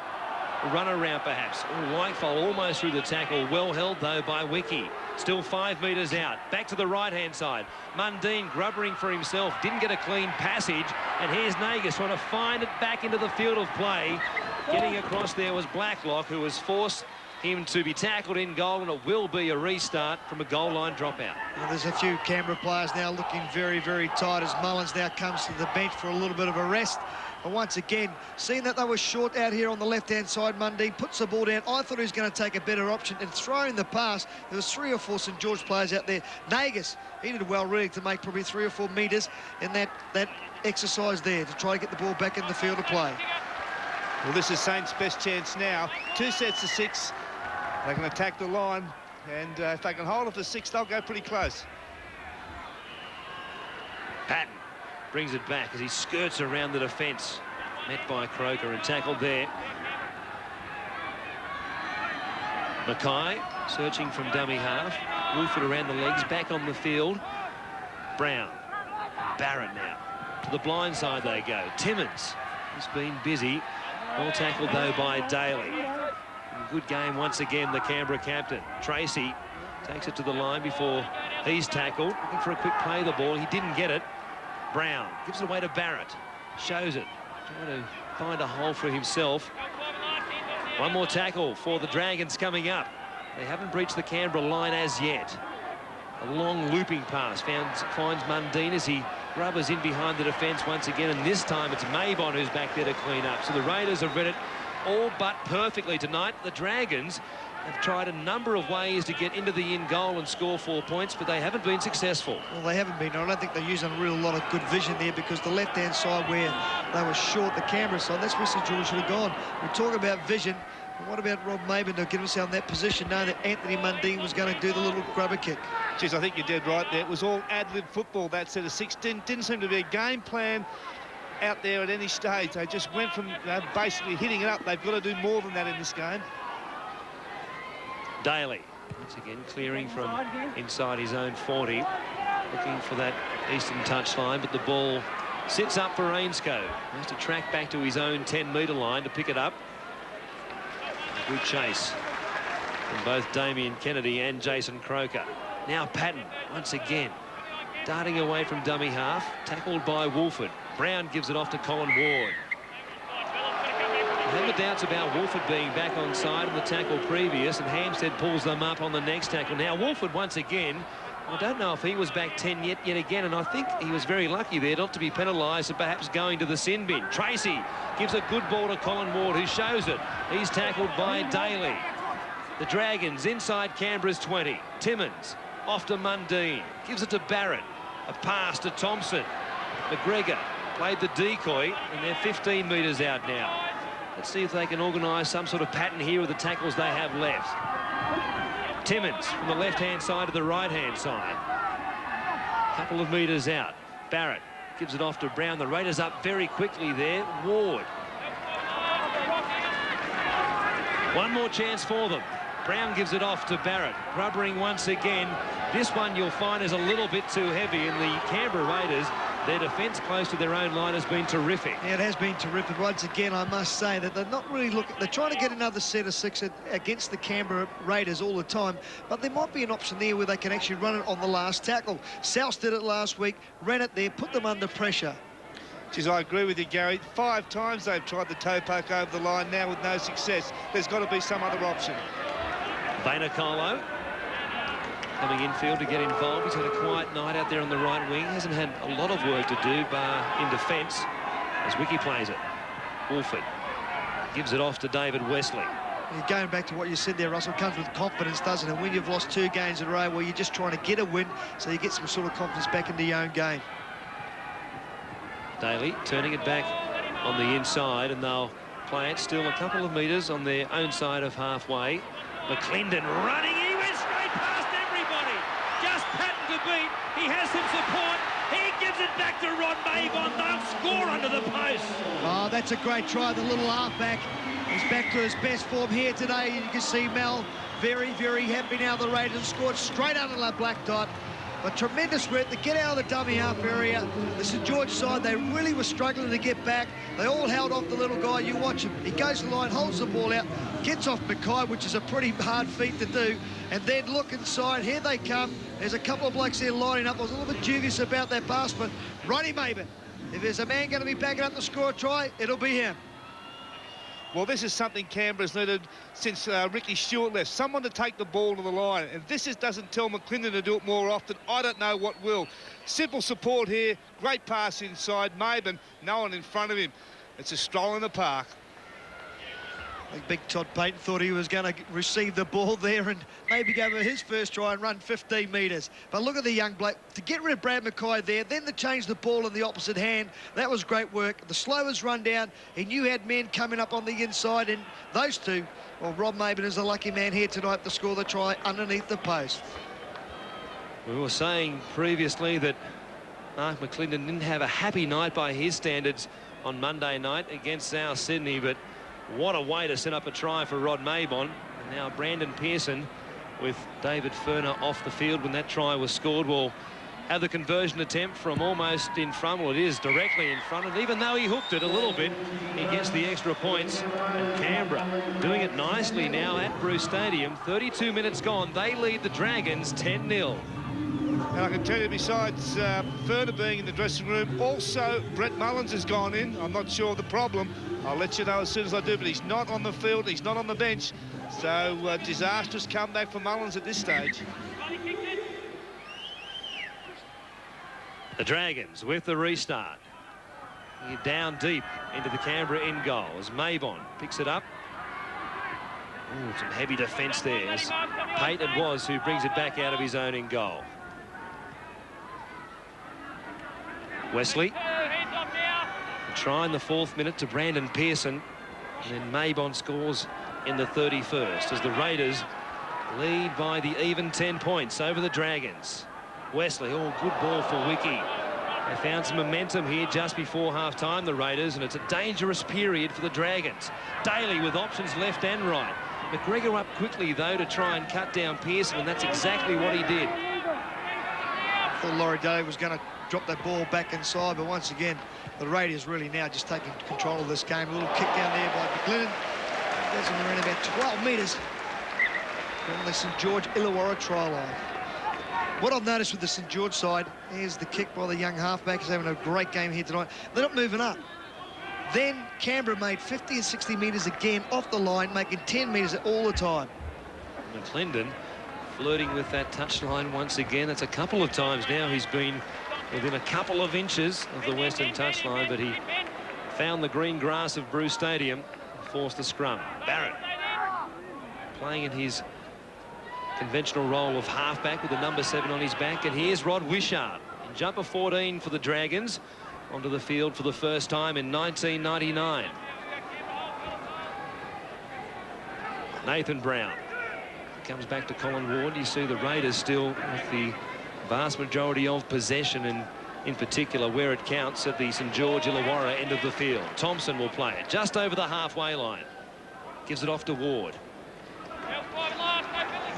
[SPEAKER 1] a run around perhaps. Lightfold almost through the tackle. Well held though by Wiki. Still 5 metres out. Back to the right-hand side. Mundine grubbering for himself. Didn't get a clean passage. And here's Nagas trying to find it back into the field of play. Getting across there was Blacklock, who was forced him to be tackled in goal, and it will be a restart from a goal line dropout.
[SPEAKER 2] Well, there's a few Canberra players now looking very, very tight as Mullins now comes to the bench for a little bit of a rest. But once again, seeing that they were short out here on the left-hand side, Mundine puts the ball down. I thought he was going to take a better option and throw in the pass. There was 3 or 4 St George players out there. Nagas, he did well really to make probably 3 or 4 metres in that exercise there to try to get the ball back in the field of play.
[SPEAKER 5] Well, this is Saints' best chance now. 2 sets of 6. They can attack the line, and if they can hold it for 6, they'll go pretty close.
[SPEAKER 1] Patton brings it back as he skirts around the defence. Met by Croker and tackled there. Mackay searching from dummy half. Wolford around the legs, back on the field. Brown. Barrett now. To the blind side they go. Timmins has been busy. Well tackled though by Daly. Good game once again, the Canberra captain. Tracy takes it to the line before he's tackled. Looking for a quick play of the ball. He didn't get it. Brown gives it away to Barrett. Shows it. Trying to find a hole for himself. One more tackle for the Dragons coming up. They haven't breached the Canberra line as yet. A long looping pass finds Mundine as he rubbers in behind the defence once again, and this time it's Maybon who's back there to clean up. So the Raiders have read it all but perfectly tonight. The Dragons have tried a number of ways to get into the in goal and score 4 points, but they haven't been successful.
[SPEAKER 2] Well, they haven't been. I don't think they're using a real lot of good vision there, because the left-hand side where they were short, the Canberra side, that's where St George should have gone. We talk about vision. But what about Rob Maybon to get himself in that position, knowing that Anthony Mundine was going to do the little grubber kick?
[SPEAKER 5] Geez, I think you're dead right there. It was all ad-lib football, that set of 6. Didn't seem to be a game plan out there at any stage. They just went from basically hitting it up. They've got to do more than that in this game.
[SPEAKER 1] Daly once again clearing from inside his own 40, looking for that eastern touchline, but the ball sits up for Ainscough. Has to track back to his own 10-metre line to pick it up. A good chase from both Damien Kennedy and Jason Croker. Now Patton once again darting away from dummy half, tackled by Wolford. Brown gives it off to Colin Ward. Never doubts about Wolford being back on side in the tackle previous, and Hampstead pulls them up on the next tackle. Now Wolford once again, I don't know if he was back 10 yet again, and I think he was very lucky there not to be penalised and perhaps going to the sin bin. Tracy gives a good ball to Colin Ward, who shows it. He's tackled by Daly. The Dragons inside Canberra's 20. Timmins off to Mundine. Gives it to Barrett. A pass to Thompson. McGregor played the decoy, and they're 15 metres out now. Let's see if they can organise some sort of pattern here with the tackles they have left. Timmins from the left-hand side to the right-hand side. Couple of metres out. Barrett gives it off to Brown. The Raiders up very quickly there. Ward. One more chance for them. Brown gives it off to Barrett. Rubbering once again. This one you'll find is a little bit too heavy, and the Canberra Raiders, their defence close to their own line has been terrific.
[SPEAKER 2] Yeah, it has been terrific. Once again, I must say that they're not really looking. They're trying to get another set of 6 against the Canberra Raiders all the time, but there might be an option there where they can actually run it on the last tackle. South did it last week, ran it there, put them under pressure.
[SPEAKER 5] Geez, I agree with you, Gary. 5 times they've tried the toe poke over the line now with no success. There's got to be some other option.
[SPEAKER 1] Vainikolo coming infield to get involved. He's had a quiet night out there on the right wing. Hasn't had a lot of work to do, bar in defence, as Wiki plays it. Wolford gives it off to David Wesley.
[SPEAKER 2] You're going back to what you said there, Russell. Comes with confidence, doesn't it? When you've lost 2 games in a row where you're just trying to get a win, so you get some sort of confidence back into your own game.
[SPEAKER 1] Daly turning it back on the inside, and they'll play it still a couple of metres on their own side of halfway. McClendon running. He went straight past everybody. Just Patton to beat. He has some support. He gives it back to Rod Mabon. They'll score under the post.
[SPEAKER 2] Oh, that's a great try. The little halfback is back to his best form here today. You can see Mel very, very happy now. The Raiders scored straight under the black dot. But tremendous work to get out of the dummy half area. The St George side, they really were struggling to get back. They all held off the little guy. You watch him. He goes to the line, holds the ball out, gets off Mackay, which is a pretty hard feat to do. And then look inside. Here they come. There's a couple of blokes there lining up. I was a little bit dubious about that pass, but Ronnie Mabon, if there's a man going to be backing up to score a try, it'll be him.
[SPEAKER 5] Well, this is something Canberra's needed since Ricky Stewart left. Someone to take the ball to the line. And this doesn't tell McClendon to do it more often. I don't know what will. Simple support here. Great pass inside. Mabon, no one in front of him. It's a stroll in the park.
[SPEAKER 2] I think Big Todd Payton thought he was going to receive the ball there and maybe go for his first try and run 15 metres. But look at the young bloke. To get rid of Brad Mackay there, then to change the ball in the opposite hand, that was great work. The slowest run down, he knew he had men coming up on the inside, and those two, well, Rob Mabon is a lucky man here tonight to score the try underneath the post.
[SPEAKER 1] We were saying previously that Mark McClendon didn't have a happy night by his standards on Monday night against South Sydney, but what a way to set up a try for Rod Mabon. And now Brandon Pearson with David Furner off the field when that try was scored will have the conversion attempt from almost in front. Well, it is directly in front, and even though he hooked it a little bit, he gets the extra points. And Canberra doing it nicely now at Bruce Stadium. 32 minutes gone. They lead the Dragons 10-0.
[SPEAKER 5] And I can tell you, besides Furner being in the dressing room, also Brett Mullins has gone in. I'm not sure of the problem. I'll let you know as soon as I do, but he's not on the field. He's not on the bench. So disastrous comeback for Mullins at this stage.
[SPEAKER 1] The Dragons with the restart. Down deep into the Canberra end goal as Mabon picks it up. Ooh, some heavy defence there. As Payton was who brings it back out of his own end goal. Wesley. Try in the 4th minute to Brandon Pearson, and then Mabon scores in the 31st as the Raiders lead by the even 10 points over the Dragons. Wesley, oh, good ball for Wiki. They found some momentum here just before half-time, the Raiders, and it's a dangerous period for the Dragons. Daly with options left and right. McGregor up quickly, though, to try and cut down Pearson, and that's exactly what he did.
[SPEAKER 2] I thought Laurie Daly was going to drop that ball back inside, but once again, the Raiders really now just taking control of this game. A little kick down there by McClendon. Gets him around about 12 metres from the St George Illawarra try line. What I've noticed with the St George side is the kick by the young halfback. He's having a great game here tonight. They're not moving up. Then Canberra made 50 and 60 metres again off the line, making 10 metres all the time.
[SPEAKER 1] McClendon flirting with that touchline once again. That's a couple of times now he's been within a couple of inches of the western touchline, but he found the green grass of Bruce Stadium and forced the scrum. Barrett playing in his conventional role of halfback with the number 7 on his back. And here's Rod Wishart in jumper 14 for the Dragons, onto the field for the first time in 1999. Nathan Brown comes back to Colin Ward. You see the Raiders still with the vast majority of possession, and in particular where it counts at the St George Illawarra end of the field. Thompson will play it just over the halfway line. Gives it off to Ward.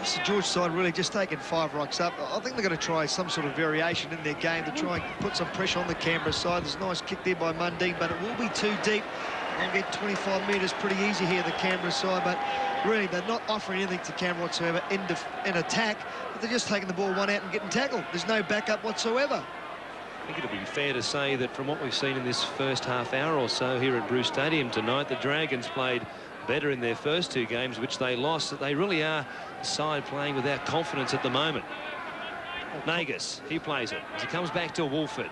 [SPEAKER 2] St George side really just taking 5 rocks up. I think they're going to try some sort of variation in their game to try and put some pressure on the Canberra side. There's a nice kick there by Mundine, but it will be too deep. They'll get 25 metres pretty easy here, the Canberra side, but really they're not offering anything to Canberra whatsoever in attack, but they're just taking the ball one out and getting tackled. There's no backup whatsoever.
[SPEAKER 1] I think it'll be fair to say that from what we've seen in this first half hour or so here at Bruce Stadium tonight, the Dragons played better in their first 2 games, which they lost. That they really are a side playing without confidence at the moment. Nagus, he plays it as he comes back to Wolford,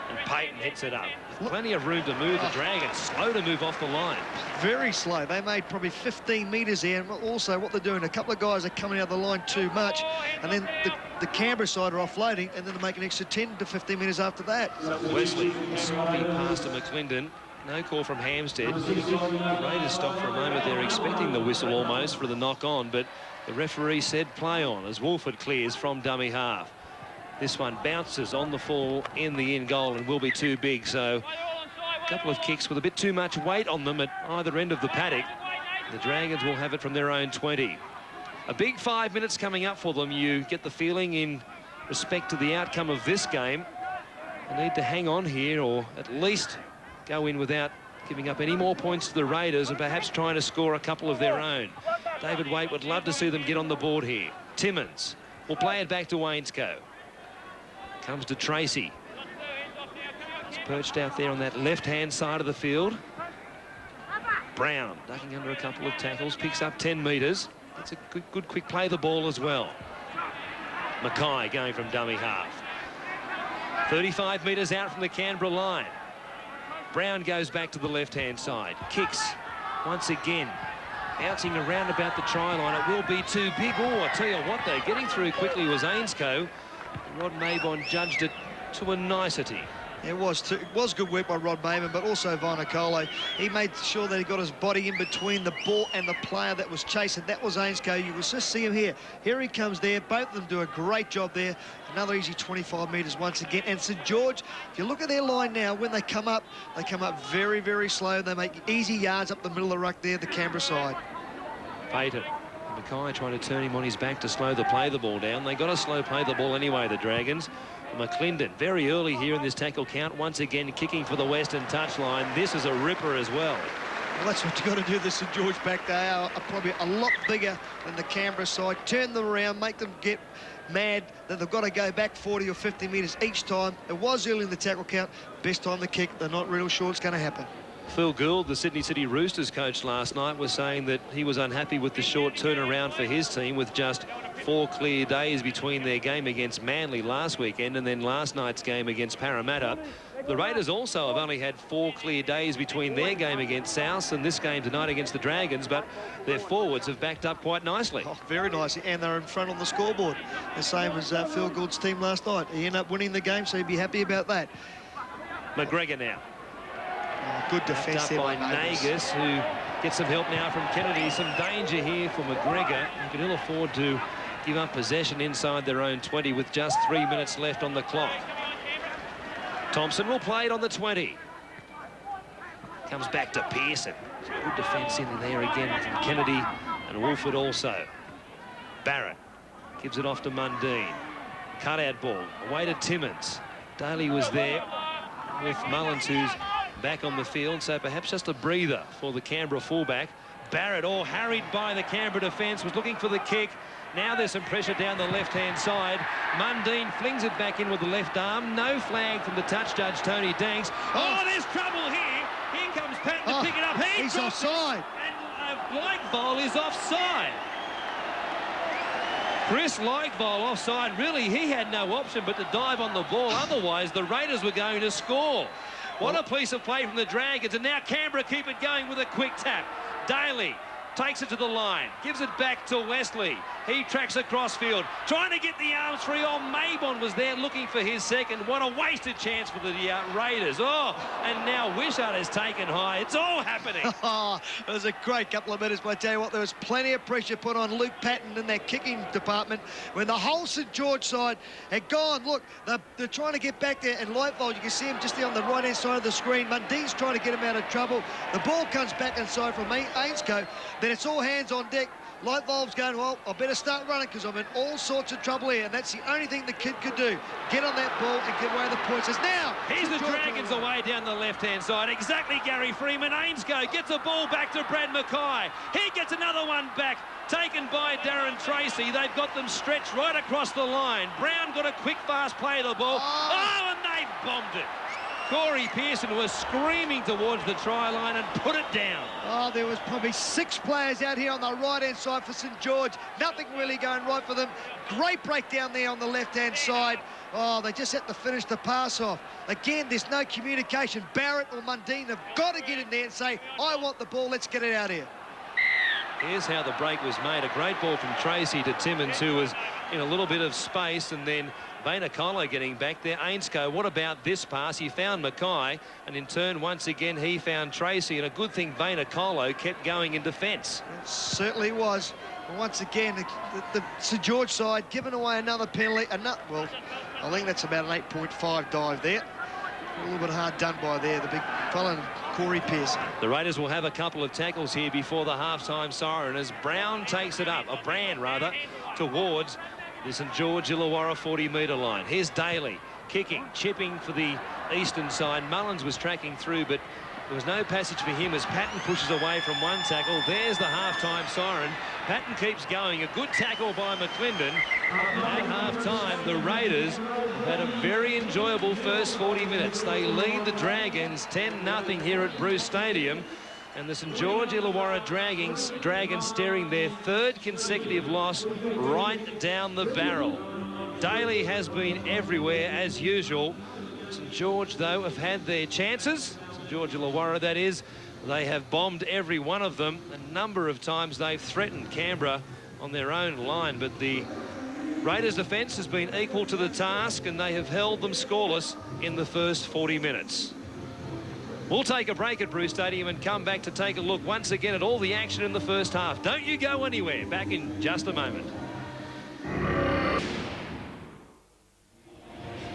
[SPEAKER 1] and Payton hits it up. Plenty of room to move. The Dragons slow to move off the line.
[SPEAKER 2] Very slow. They made probably 15 metres there, and also what they're doing, a couple of guys are coming out of the line too much, and then the Canberra side are offloading, and then they make an extra 10 to 15 metres after that.
[SPEAKER 1] Wesley, sloppy pass to McClendon. No call from Hampstead. The Raiders stop for a moment. They're expecting the whistle almost for the knock on, but the referee said play on as Wolford clears from dummy half. This one bounces on the fall in the in goal and will be too big. So a couple of kicks with a bit too much weight on them at either end of the paddock. The Dragons will have it from their own 20. A big 5 minutes coming up for them. You get the feeling in respect to the outcome of this game, they need to hang on here, or at least go in without giving up any more points to the Raiders, and perhaps trying to score a couple of their own. David Waite would love to see them get on the board here. Timmins will play it back to Wainscoe. Comes to Tracy. He's perched out there on that left-hand side of the field. Brown ducking under a couple of tackles, picks up 10 metres. That's a good quick play the ball as well. Mackay going from dummy half. 35 metres out from the Canberra line. Brown goes back to the left-hand side. Kicks once again. Bouncing around about the try line. It will be too big. Oh, I tell you what, though, getting through quickly was Ainscoe. Rod Mabon judged it to a nicety.
[SPEAKER 2] It was good work by Rod Mabon, but also Vainikolo. He made sure that he got his body in between the ball and the player that was chasing. That was Ainscoe. You will just see him here. Here he comes there. Both of them do a great job there. Another easy 25 metres once again. And St George, if you look at their line now, when they come up very, very slow. They make easy yards up the middle of the ruck there, the Canberra side.
[SPEAKER 1] Payton. Mackay trying to turn him on his back to slow the ball down. They got to slow play the ball anyway, the Dragons. McClendon very early here in this tackle count, once again kicking for the western touchline. This is a ripper as well.
[SPEAKER 2] Well, that's what you've got to do. The St George back. They are probably a lot bigger than the Canberra side. Turn them around, make them get mad that they've got to go back 40 or 50 metres each time. It was early in the tackle count. Best time to kick. They're not real sure it's going to happen.
[SPEAKER 1] Phil Gould, the Sydney City Roosters coach last night, was saying that he was unhappy with the short turnaround for his team, with just 4 clear days between their game against Manly last weekend and then last night's game against Parramatta. The Raiders also have only had 4 clear days between their game against South and this game tonight against the Dragons, but their forwards have backed up quite nicely.
[SPEAKER 2] Oh, very nicely, and they're in front on the scoreboard. The same as Phil Gould's team last night. He ended up winning the game, so he'd be happy about that.
[SPEAKER 1] McGregor now.
[SPEAKER 2] Oh, good defence
[SPEAKER 1] Up
[SPEAKER 2] there
[SPEAKER 1] by
[SPEAKER 2] by
[SPEAKER 1] Nagus, who gets some help now from Kennedy. Some danger here for McGregor. He can ill afford to give up possession inside their own 20 with just 3 minutes left on the clock. Thompson will play it on the 20. Comes back to Pearson. Good defence in there again from Kennedy and Wolford also. Barrett gives it off to Mundine. Cut-out ball away to Timmins. Daly was there with Mullins, who's back on the field, so perhaps just a breather for the Canberra fullback. Barrett, all harried by the Canberra defence, was looking for the kick. Now there's some pressure down the left-hand side. Mundine flings it back in with the left arm. No flag from the touch judge, Tony Danks. Oh, there's trouble here. Here comes Patton to pick it up.
[SPEAKER 2] He's offside.
[SPEAKER 1] And Leichvold is offside. Chris Leichvold offside. Really, he had no option but to dive on the ball. Otherwise, the Raiders were going to score. What a piece of play from the Dragons. And now Canberra keep it going with a quick tap. Daly takes it to the line, gives it back to Wesley. He tracks across field, trying to get the arms free. Oh, Mabon was there looking for his second. What a wasted chance for the Raiders. Oh, and now Wishart has taken high. It's all happening.
[SPEAKER 2] Oh, it was a great couple of minutes, but I tell you what, there was plenty of pressure put on Luke Patton in that kicking department when the whole St George side had gone. Look, they're trying to get back there, and Lightfold, you can see him just there on the right-hand side of the screen. Mundine's trying to get him out of trouble. The ball comes back inside from Ainscough. Then it's all hands on deck. Lightfold's going, well, I better start running because I'm in all sorts of trouble here. And that's the only thing the kid could do. Get on that ball and give away the points. As now,
[SPEAKER 1] here's the Dragons away down the left-hand side. Exactly, Gary Freeman. Ainscough gets the ball back to Brad Mackay. He gets another one back, taken by Darren Tracy. They've got them stretched right across the line. Brown got a quick, fast play of the ball. Oh, and they bombed it. Corey Pearson was screaming towards the try line and put it down.
[SPEAKER 2] Oh, there was probably 6 players out here on the right-hand side for St George. Nothing really going right for them. Great breakdown there on the left-hand side. Oh, they just had to finish the pass off. Again, there's no communication. Barrett or Mundine have got to get in there and say, I want the ball, let's get it out here.
[SPEAKER 1] Here's how the break was made. A great ball from Tracy to Timmins, who was in a little bit of space, and then Vayner-Kolo getting back there. Ainscough, what about this pass? He found Mackay, and in turn, once again, he found Tracy, and a good thing Vayner-Kolo kept going in defence.
[SPEAKER 2] It certainly was. But once again, the St George side giving away another penalty. Well, I think that's about an 8.5 dive there. A little bit hard done by there, the big fella, Corey Pearson.
[SPEAKER 1] The Raiders will have a couple of tackles here before the half-time siren as Brown takes it up, Brand rather, towards the St George Illawarra 40-metre line. Here's Daly kicking, chipping for the eastern side. Mullins was tracking through, but there was no passage for him as Patton pushes away from one tackle. There's the half-time siren. Patton keeps going. A good tackle by McClendon. And at half-time, the Raiders have had a very enjoyable first 40 minutes. They lead the Dragons 10-0 here at Bruce Stadium. And the St George Illawarra Dragons staring their 3rd consecutive loss right down the barrel. Daly has been everywhere as usual. St George, though, have had their chances. St George Illawarra, that is. They have bombed every one of them. A number of times they've threatened Canberra on their own line, but the Raiders' defence has been equal to the task, and they have held them scoreless in the first 40 minutes. We'll take a break at Bruce Stadium and come back to take a look once again at all the action in the first half. Don't you go anywhere. Back in just a moment.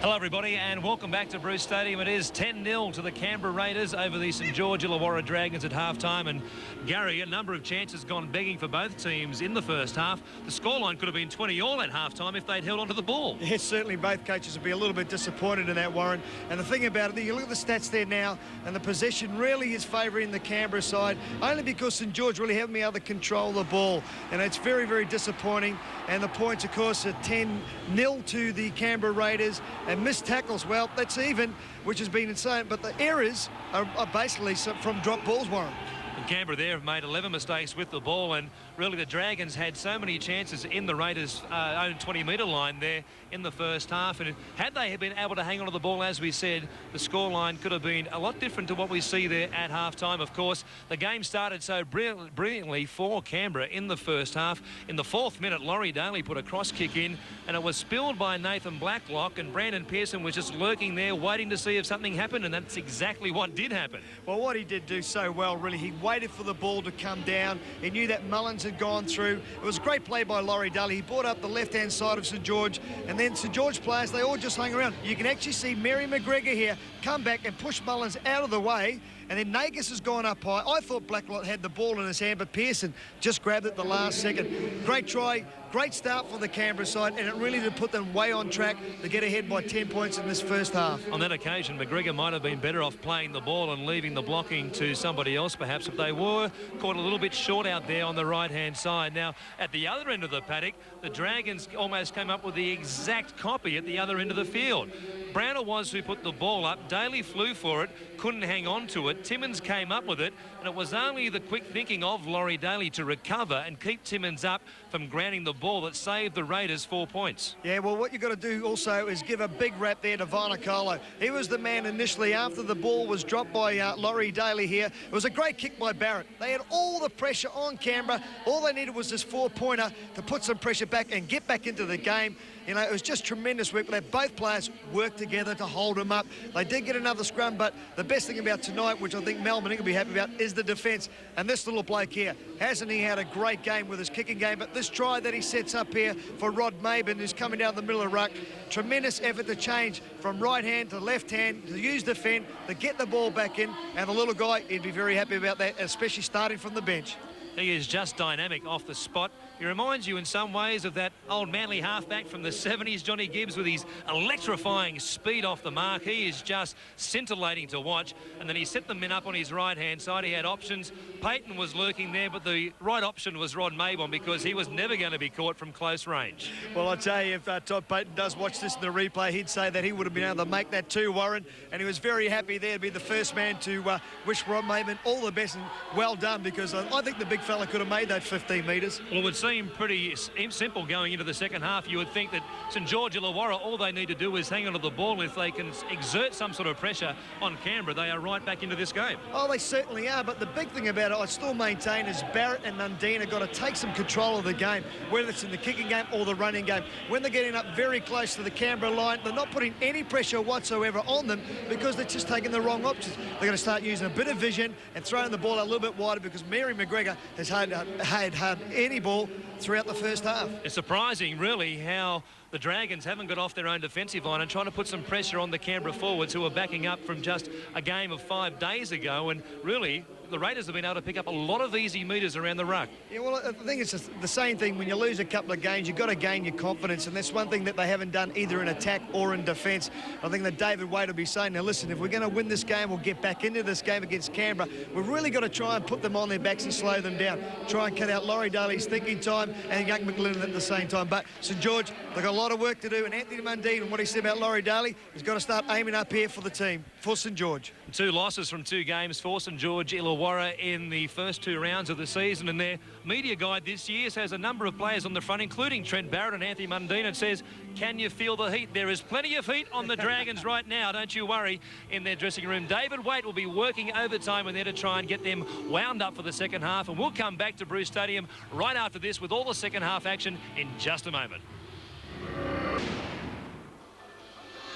[SPEAKER 1] Hello, everybody, and welcome back to Bruce Stadium. It is 10-0 to the Canberra Raiders over the St George Illawarra Dragons at half-time. And, Gary, a number of chances gone begging for both teams in the first half. The scoreline could have been 20-all at half-time if they'd held onto the ball.
[SPEAKER 2] Yes, certainly both coaches would be a little bit disappointed in that, Warren. And the thing about it, you look at the stats there now, and the possession really is favouring the Canberra side, only because St George really haven't been able to control the ball. And it's very, very disappointing. And the points, of course, are 10-0 to the Canberra Raiders. And missed tackles, well, that's even, which has been insane. But the errors are basically from drop balls, Warren.
[SPEAKER 1] And Canberra there have made 11 mistakes with the ball, and really the Dragons had so many chances in the Raiders' own 20-metre line there in the first half. And had they been able to hang on to the ball, as we said, the scoreline could have been a lot different to what we see there at half-time. Of course, the game started so brilliantly for Canberra in the first half. In the 4th minute, Laurie Daly put a cross kick in, and it was spilled by Nathan Blacklock, and Brandon Pearson was just lurking there waiting to see if something happened, and that's exactly what did happen.
[SPEAKER 2] Well, what he did do so well, really, he waited for the ball to come down. He knew that Mullins had gone through. It was a great play by Laurie Daly. He brought up the left-hand side of St George, and then St George players, they all just hung around. You can actually see Mary McGregor here come back and push Mullins out of the way, and then Nagus has gone up high. I thought Blacklock had the ball in his hand, but Pearson just grabbed it the last second. Great try, great start for the Canberra side, and it really did put them way on track to get ahead by 10 points in this first half.
[SPEAKER 1] On that occasion, McGregor might have been better off playing the ball and leaving the blocking to somebody else, perhaps, if they were caught a little bit short out there on the right-hand side. Now, at the other end of the paddock, the Dragons almost came up with the exact copy at the other end of the field. Browner was who put the ball up. Daly flew for it, couldn't hang on to it. Timmins came up with it, and it was only the quick thinking of Laurie Daly to recover and keep Timmins up from grounding the ball that saved the Raiders 4 points.
[SPEAKER 2] Yeah, well, what you've got to do also is give a big rap there to Vainikolo. He was the man initially after the ball was dropped by Laurie Daly here. It was a great kick by Barrett. They had all the pressure on Canberra. All they needed was this 4-pointer to put some pressure back and get back into the game. You know, it was just tremendous work. But both players worked together to hold him up. They did get another scrum, but the best thing about tonight, which I think Melbourne will be happy about, is the defence. And this little bloke here, hasn't he had a great game with his kicking game? But this try that he sets up here for Rod Maben, who's coming down the middle of the ruck, tremendous effort to change from right hand to left hand, to use the fend, to get the ball back in. And the little guy, he'd be very happy about that, especially starting from the bench.
[SPEAKER 1] He is just dynamic off the spot. He reminds you in some ways of that old Manly halfback from the 70s, Johnny Gibbs, with his electrifying speed off the mark. He is just scintillating to watch. And then he set the men up on his right-hand side. He had options. Payton was lurking there, but the right option was Rod Maben because he was never going to be caught from close range.
[SPEAKER 2] Well, I tell you, if Todd Payton does watch this in the replay, he'd say that he would have been able to make that too, Warren. And he was very happy there to be the first man to wish Rod Maben all the best and well done, because I think the big fella could have made that 15 metres.
[SPEAKER 1] Well, it would seem pretty simple going into the second half. You would think that St George Illawarra, all they need to do is hang on to the ball. If they can exert some sort of pressure on Canberra, they are right back into this game.
[SPEAKER 2] Oh, they certainly are, but the big thing about it, I still maintain, is Barrett and Mundine have got to take some control of the game, whether it's in the kicking game or the running game. When they're getting up very close to the Canberra line, they're not putting any pressure whatsoever on them because they're just taking the wrong options. They're going to start using a bit of vision and throwing the ball a little bit wider, because Mary McGregor has had any ball throughout the first half.
[SPEAKER 1] It's surprising, really, how the Dragons haven't got off their own defensive line and trying to put some pressure on the Canberra forwards, who are backing up from just a game of 5 days ago. And really, the Raiders have been able to pick up a lot of easy metres around the ruck.
[SPEAKER 2] Yeah, well, I think it's the same thing. When you lose a couple of games, you've got to gain your confidence, and that's one thing that they haven't done either in attack or in defence. I think that David Wade will be saying, now listen, if we're going to win this game, we'll get back into this game against Canberra, we've really got to try and put them on their backs and slow them down. Try and cut out Laurie Daly's thinking time and young McLennan at the same time. But St George, they've got a lot of work to do, and Anthony Mundine and what he said about Laurie Daly, he's got to start aiming up here for the team, for St George.
[SPEAKER 1] 2 losses from 2 games for St George Illawarra in the first 2 rounds of the season, and their media guide this year has a number of players on the front, including Trent Barrett and Anthony Mundine, and says, can you feel the heat? There is plenty of heat on the Dragons right now, don't you worry, in their dressing room. David Waite will be working overtime in there to try and get them wound up for the second half, and we'll come back to Bruce Stadium right after this with all the second half action in just a moment.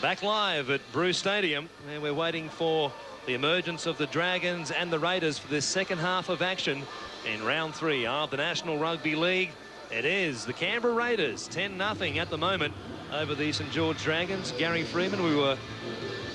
[SPEAKER 1] Back live at Bruce Stadium, and we're waiting for the emergence of the Dragons and the Raiders for this second half of action in round 3 of the National Rugby League. It is the Canberra Raiders 10-0 at the moment over the St George Dragons. Gary Freeman, we were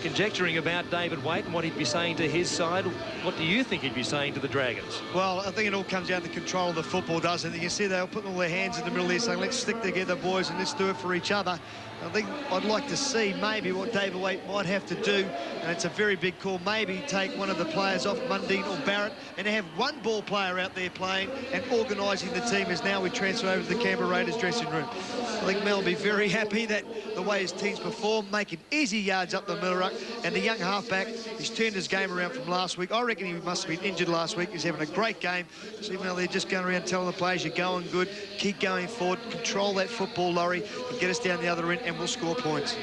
[SPEAKER 1] conjecturing about David Waite and what he'd be saying to his side. What do you think he'd be saying to the Dragons?
[SPEAKER 2] Well, I think it all comes down to control of the football, doesn't it? You can see they're putting all their hands in the middle there saying, let's stick together, boys, and let's do it for each other. I think I'd like to see maybe what David Waite might have to do, and it's a very big call, maybe take one of the players off, Mundine or Barrett, and have one ball player out there playing and organising the team as now we transfer over to the Canberra Raiders dressing room. I think Mel will be very happy that the way his team's performed, making easy yards up the middle ruck, and the young halfback, he's turned his game around from last week. I reckon he must have been injured last week. He's having a great game. So even though they're just going around telling the players, you're going good, keep going forward, control that football, Laurie, and get us down the other end, and we'll score points.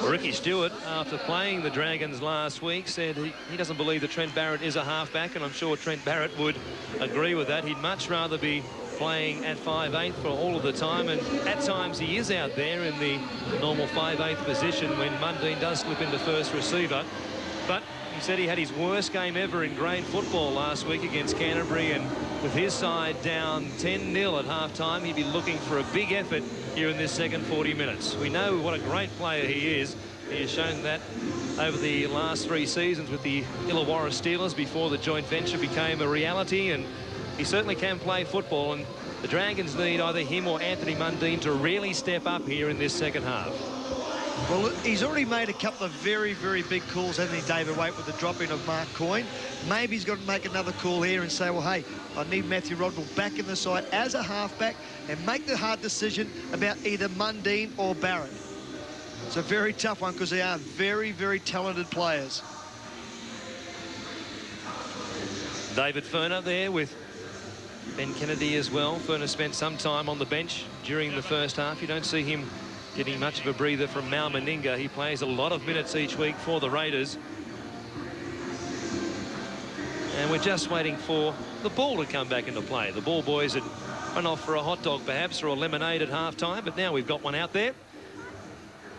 [SPEAKER 1] Ricky Stewart, after playing the Dragons last week, said he doesn't believe that Trent Barrett is a halfback, and I'm sure Trent Barrett would agree with that. He'd much rather be playing at 5'8" for all of the time, and at times he is out there in the normal 5'8" position when Mundine does slip into first receiver. But he said he had his worst game ever in grade football last week against Canterbury, and with his side down 10-0 at half-time, he'd be looking for a big effort here in this second 40 minutes. We know what a great player he is. He has shown that over the last 3 seasons with the Illawarra Steelers before the joint venture became a reality, and he certainly can play football, and the Dragons need either him or Anthony Mundine to really step up here in this second half.
[SPEAKER 2] Well, he's already made a couple of very, very big calls, hasn't he, David Waite, with the drop-in of Mark Coyne. Maybe he's got to make another call here and say, well, hey, I need Matthew Rodwell back in the side as a halfback and make the hard decision about either Mundine or Barrett. It's a very tough one because they are very, very talented players.
[SPEAKER 1] David Furner there with Ben Kennedy as well. Furner spent some time on the bench during the first half. You don't see him getting much of a breather from Mal Meninga. He plays a lot of minutes each week for the Raiders. And we're just waiting for the ball to come back into play. The ball boys had run off for a hot dog perhaps, or a lemonade at halftime, but now we've got one out there.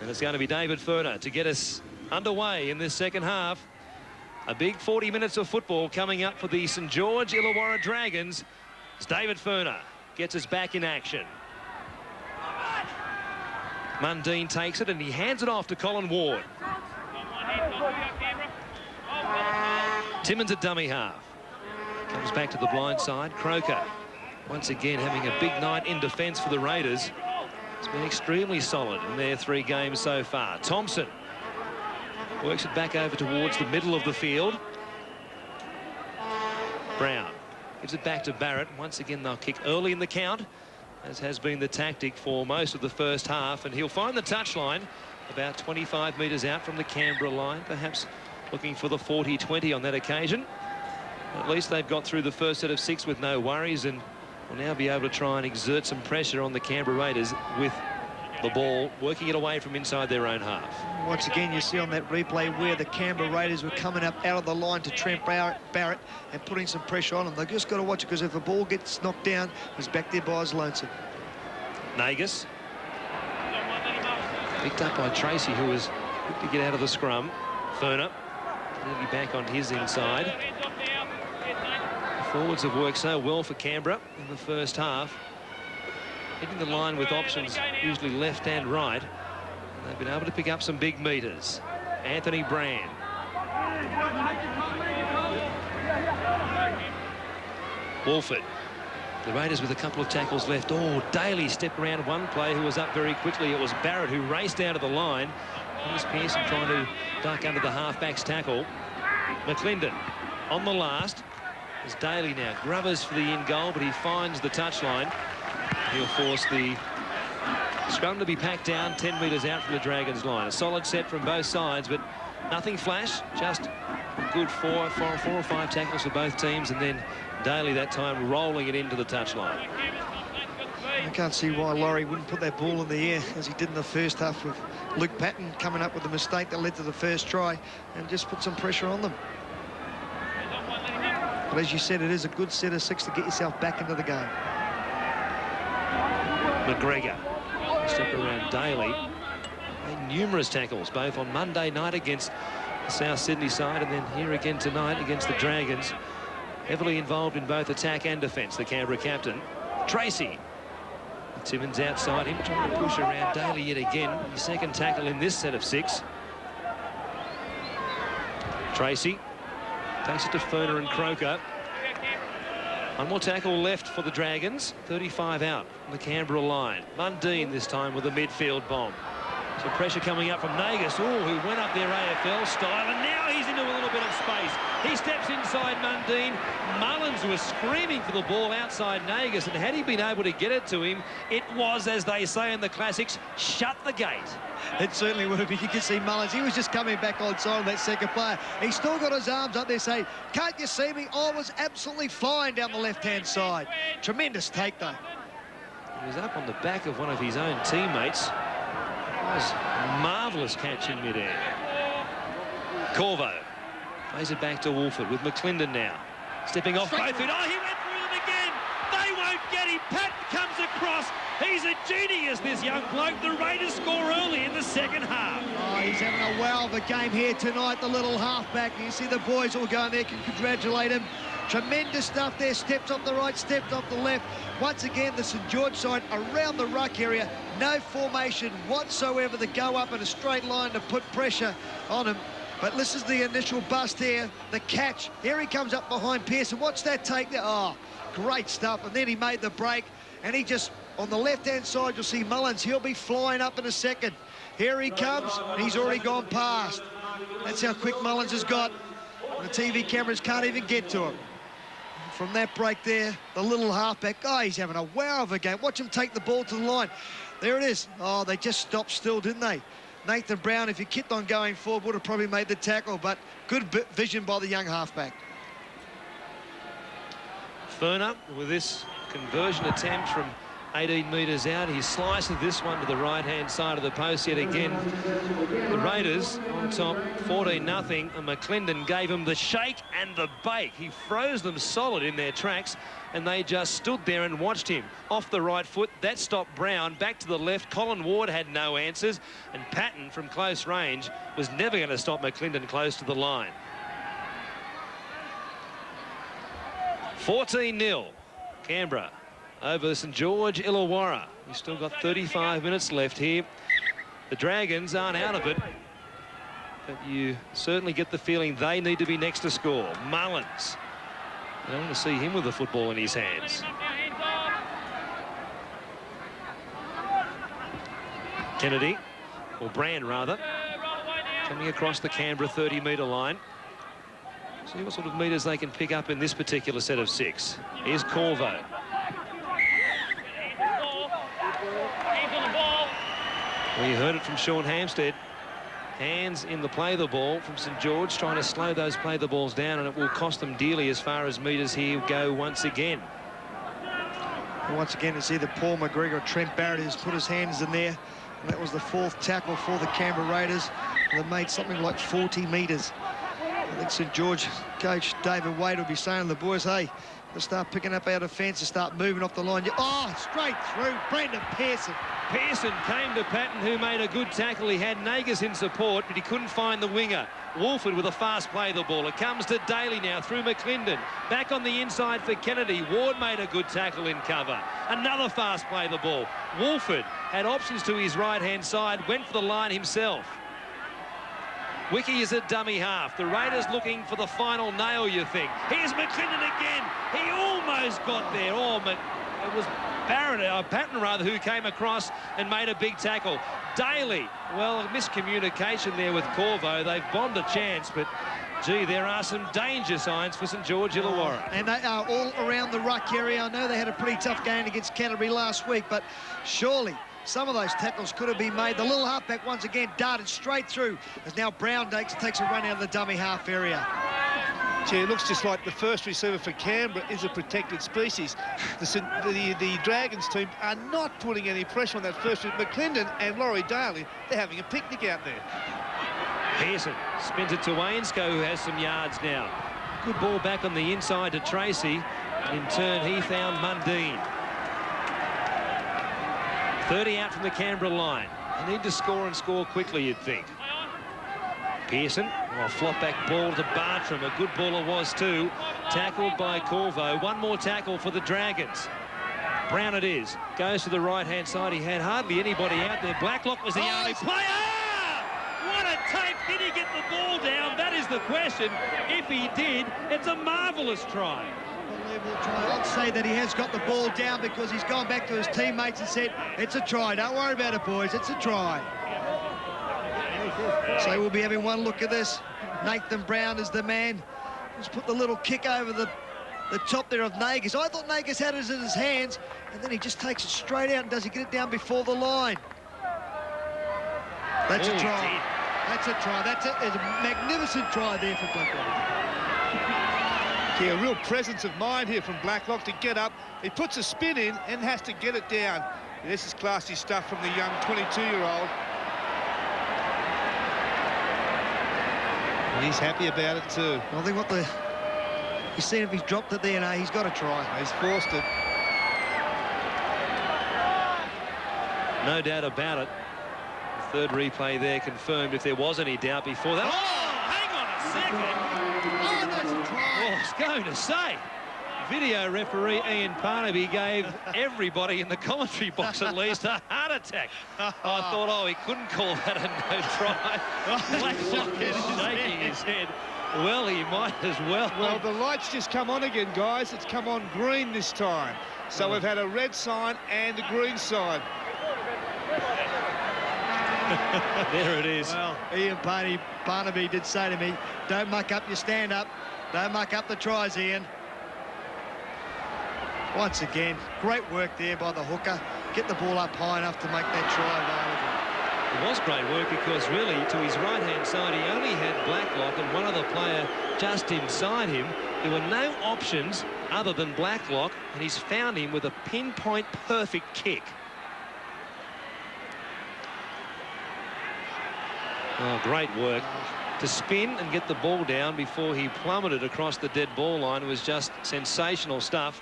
[SPEAKER 1] And it's going to be David Furner to get us underway in this second half. A big 40 minutes of football coming up for the St George Illawarra Dragons. It's David Furner gets us back in action. Mundine takes it and he hands it off to Colin Ward. Timmins at dummy half. Comes back to the blind side. Croker once again having a big night in defence for the Raiders. It's been extremely solid in their 3 games so far. Thompson works it back over towards the middle of the field. Brown gives it back to Barrett. Once again they'll kick early in the count, as has been the tactic for most of the first half, and he'll find the touchline about 25 metres out from the Canberra line, perhaps looking for the 40-20 on that occasion. At least they've got through the first set of 6 with no worries, and will now be able to try and exert some pressure on the Canberra Raiders with the ball working it away from inside their own half.
[SPEAKER 2] Once again, you see on that replay where the Canberra Raiders were coming up out of the line to Trent Barrett and putting some pressure on them. They've just got to watch it, because if the ball gets knocked down, he's back there by his lonesome.
[SPEAKER 1] Nagus picked up by Tracy, who was quick to get out of the scrum. Furner nearly back on his inside. The forwards have worked so well for Canberra in the first half, hitting the line with options usually left and right. They've been able to pick up some big meters. Anthony Brand. Wolford. The Raiders with a couple of tackles left. Oh, Daly stepped around one player who was up very quickly. It was Barrett who raced out of the line. Here's Pearson trying to duck under the halfback's tackle. McClendon on the last. There's Daly now. Grubbers for the in goal, but he finds the touchline. He'll force the scrum to be packed down 10 metres out from the Dragons line. A solid set from both sides, but nothing flash. Just a good four or five tackles for both teams, and then Daly that time rolling it into the touchline.
[SPEAKER 2] I can't see why Laurie wouldn't put that ball in the air as he did in the first half, with Luke Patton coming up with the mistake that led to the first try, and just put some pressure on them. But as you said, it is a good set of 6 to get yourself back into the game.
[SPEAKER 1] McGregor step around Daly. Made numerous tackles both on Monday night against the South Sydney side, and then here again tonight against the Dragons. Heavily involved in both attack and defence, the Canberra captain. Tracy. Timmins outside him, trying to push around Daly yet again. His second tackle in this set of 6. Tracy takes it to Furner and Croker. One more tackle left for the Dragons. 35 out on the Canberra line. Mundine this time with a midfield bomb. So pressure coming up from Nagus, who went up there AFL style, and now he's into a little bit of space. He steps inside Mundine. Mullins was screaming for the ball outside Nagus, and had he been able to get it to him, it was, as they say in the classics, shut the gate.
[SPEAKER 2] It certainly would have been. You can see Mullins, he was just coming back on side of that second player. He's still got his arms up there saying, "Can't you see me? I was absolutely flying down the left-hand side." Tremendous take, though.
[SPEAKER 1] He was up on the back of one of his own teammates. It was a marvellous catch in midair. Corvo plays it back to Wolford with McClendon now. Stepping off both feet. Oh, he went through them again. They won't get him. Pat comes across. He's a genius, this young bloke. The Raiders score early in the second half.
[SPEAKER 2] Oh, he's having a wow of a game here tonight, the little halfback. You see the boys all going there, can congratulate him. Tremendous stuff there. Steps off the right, steps off the left. Once again, the St George side around the ruck area. No formation whatsoever to go up in a straight line to put pressure on him. But this is the initial bust here, the catch. Here he comes up behind Pearson. What's that take there? Oh, great stuff. And then he made the break, and he just, on the left-hand side, you'll see Mullins. He'll be flying up in a second. Here he comes, and he's already gone past. That's how quick Mullins has got. The TV cameras can't even get to him. From that break there, the little halfback, oh, he's having a wow of a game. Watch him take the ball to the line. There it is. Oh, they just stopped still, didn't they? Nathan Brown, if he kept on going forward, would have probably made the tackle, but good vision by the young halfback.
[SPEAKER 1] Ferner with this conversion attempt from 18 metres out. He slices this one to the right-hand side of the post yet again. The Raiders on top 14-0, and McClendon gave him the shake and the bake. He froze them solid in their tracks, and they just stood there and watched him. Off the right foot, that stopped Brown. Back to the left, Colin Ward had no answers, and Patton from close range was never going to stop McClendon close to the line. 14-0, Canberra over St George Illawarra. We've still got 35 minutes left here. The Dragons aren't out of it, but you certainly get the feeling they need to be next to score. Mullins. I don't want to see him with the football in his hands. Kennedy, or Brand rather, coming across the Canberra 30-metre line. See what sort of metres they can pick up in this particular set of 6. Here's Corvo. We heard it from Sean Hampstead. Hands in the play the ball from St George, trying to slow those play the balls down, and it will cost them dearly as far as metres here go once again.
[SPEAKER 2] And once again, it's either Paul McGregor or Trent Barrett who's put his hands in there. And that was the 4th tackle for the Canberra Raiders. They made something like 40 metres. I think St George coach David Wade will be saying to the boys, hey, let's start picking up our defence and start moving off the line. Oh, straight through, Brendan Pearson.
[SPEAKER 1] Pearson came to Patton, who made a good tackle. He had Nagas in support, but he couldn't find the winger. Wolford with a fast play the ball. It comes to Daly now through McClendon. Back on the inside for Kennedy. Ward made a good tackle in cover. Another fast play the ball. Wolford had options to his right-hand side, went for the line himself. Wiki is a dummy half. The Raiders looking for the final nail, you think. Here's McClendon again. He almost got there. Oh, it was Barrett, Patton rather, who came across and made a big tackle. Daly, well, a miscommunication there with Corvo. They've bombed a chance, but gee, there are some danger signs for St George Illawarra.
[SPEAKER 2] And they are all around the ruck area. I know they had a pretty tough game against Canterbury last week, but surely some of those tackles could have been made. The little halfback once again darted straight through as now Brown takes a run out of the dummy half area.
[SPEAKER 5] Gee, it looks just like the first receiver for Canberra is a protected species. The Dragons team are not putting any pressure on that first. McClendon and Laurie Daly, they're having a picnic out there.
[SPEAKER 1] Pearson spins it to Wainscoe, who has some yards now. Good ball back on the inside to Tracy. In turn, he found Mundine. 30 out from the Canberra line. They need to score and score quickly, you'd think. Pearson, flop back ball to Bartram. A good ball it was too. Tackled by Corvo. One more tackle for the Dragons. Brown it is. Goes to the right-hand side. He had hardly anybody out there. Blacklock was the only player. What a take. Did he get the ball down? That is the question. If he did, it's a marvellous try.
[SPEAKER 2] Unbelievable try. I'd say that he has got the ball down because he's gone back to his teammates and said, it's a try. Don't worry about it, boys. It's a try. So we'll be having one look at this. Nathan Brown is the man. Just put the little kick over the top there of Nagas. I thought Nagas had it in his hands, and then he just takes it straight out, and does he get it down before the line? That's a try. That's a try. That's a magnificent try there for Blacklock.
[SPEAKER 5] Yeah, a real presence of mind here from Blacklock to get up. He puts a spin in and has to get it down. This is classy stuff from the young 22-year-old. And he's happy about it too.
[SPEAKER 2] I think he's seen if he's dropped it there now, he's got to try.
[SPEAKER 5] He's forced it.
[SPEAKER 1] No doubt about it. The third replay there confirmed if there was any doubt before that. Oh, hang on a second.
[SPEAKER 2] Oh, that's a try.
[SPEAKER 1] I was going to say, video referee Ian Parnaby gave everybody in the commentary box at least a heart attack. I thought, oh, he couldn't call that a no try. Blacklock is shaking his head. Well, he might as well.
[SPEAKER 5] Well, the light's just come on again, guys. It's come on green this time. So we've had a red sign and a green sign.
[SPEAKER 1] There it is.
[SPEAKER 2] Well, Ian Barnaby did say to me, don't muck up your stand-up. Don't muck up the tries, Ian. Once again, great work there by the hooker. Get the ball up high enough to make that try available.
[SPEAKER 1] It was great work because really to his right-hand side he only had Blacklock and one other player just inside him. There were no options other than Blacklock, and he's found him with a pinpoint perfect kick. Oh, great work. To spin and get the ball down before he plummeted across the dead ball line was just sensational stuff.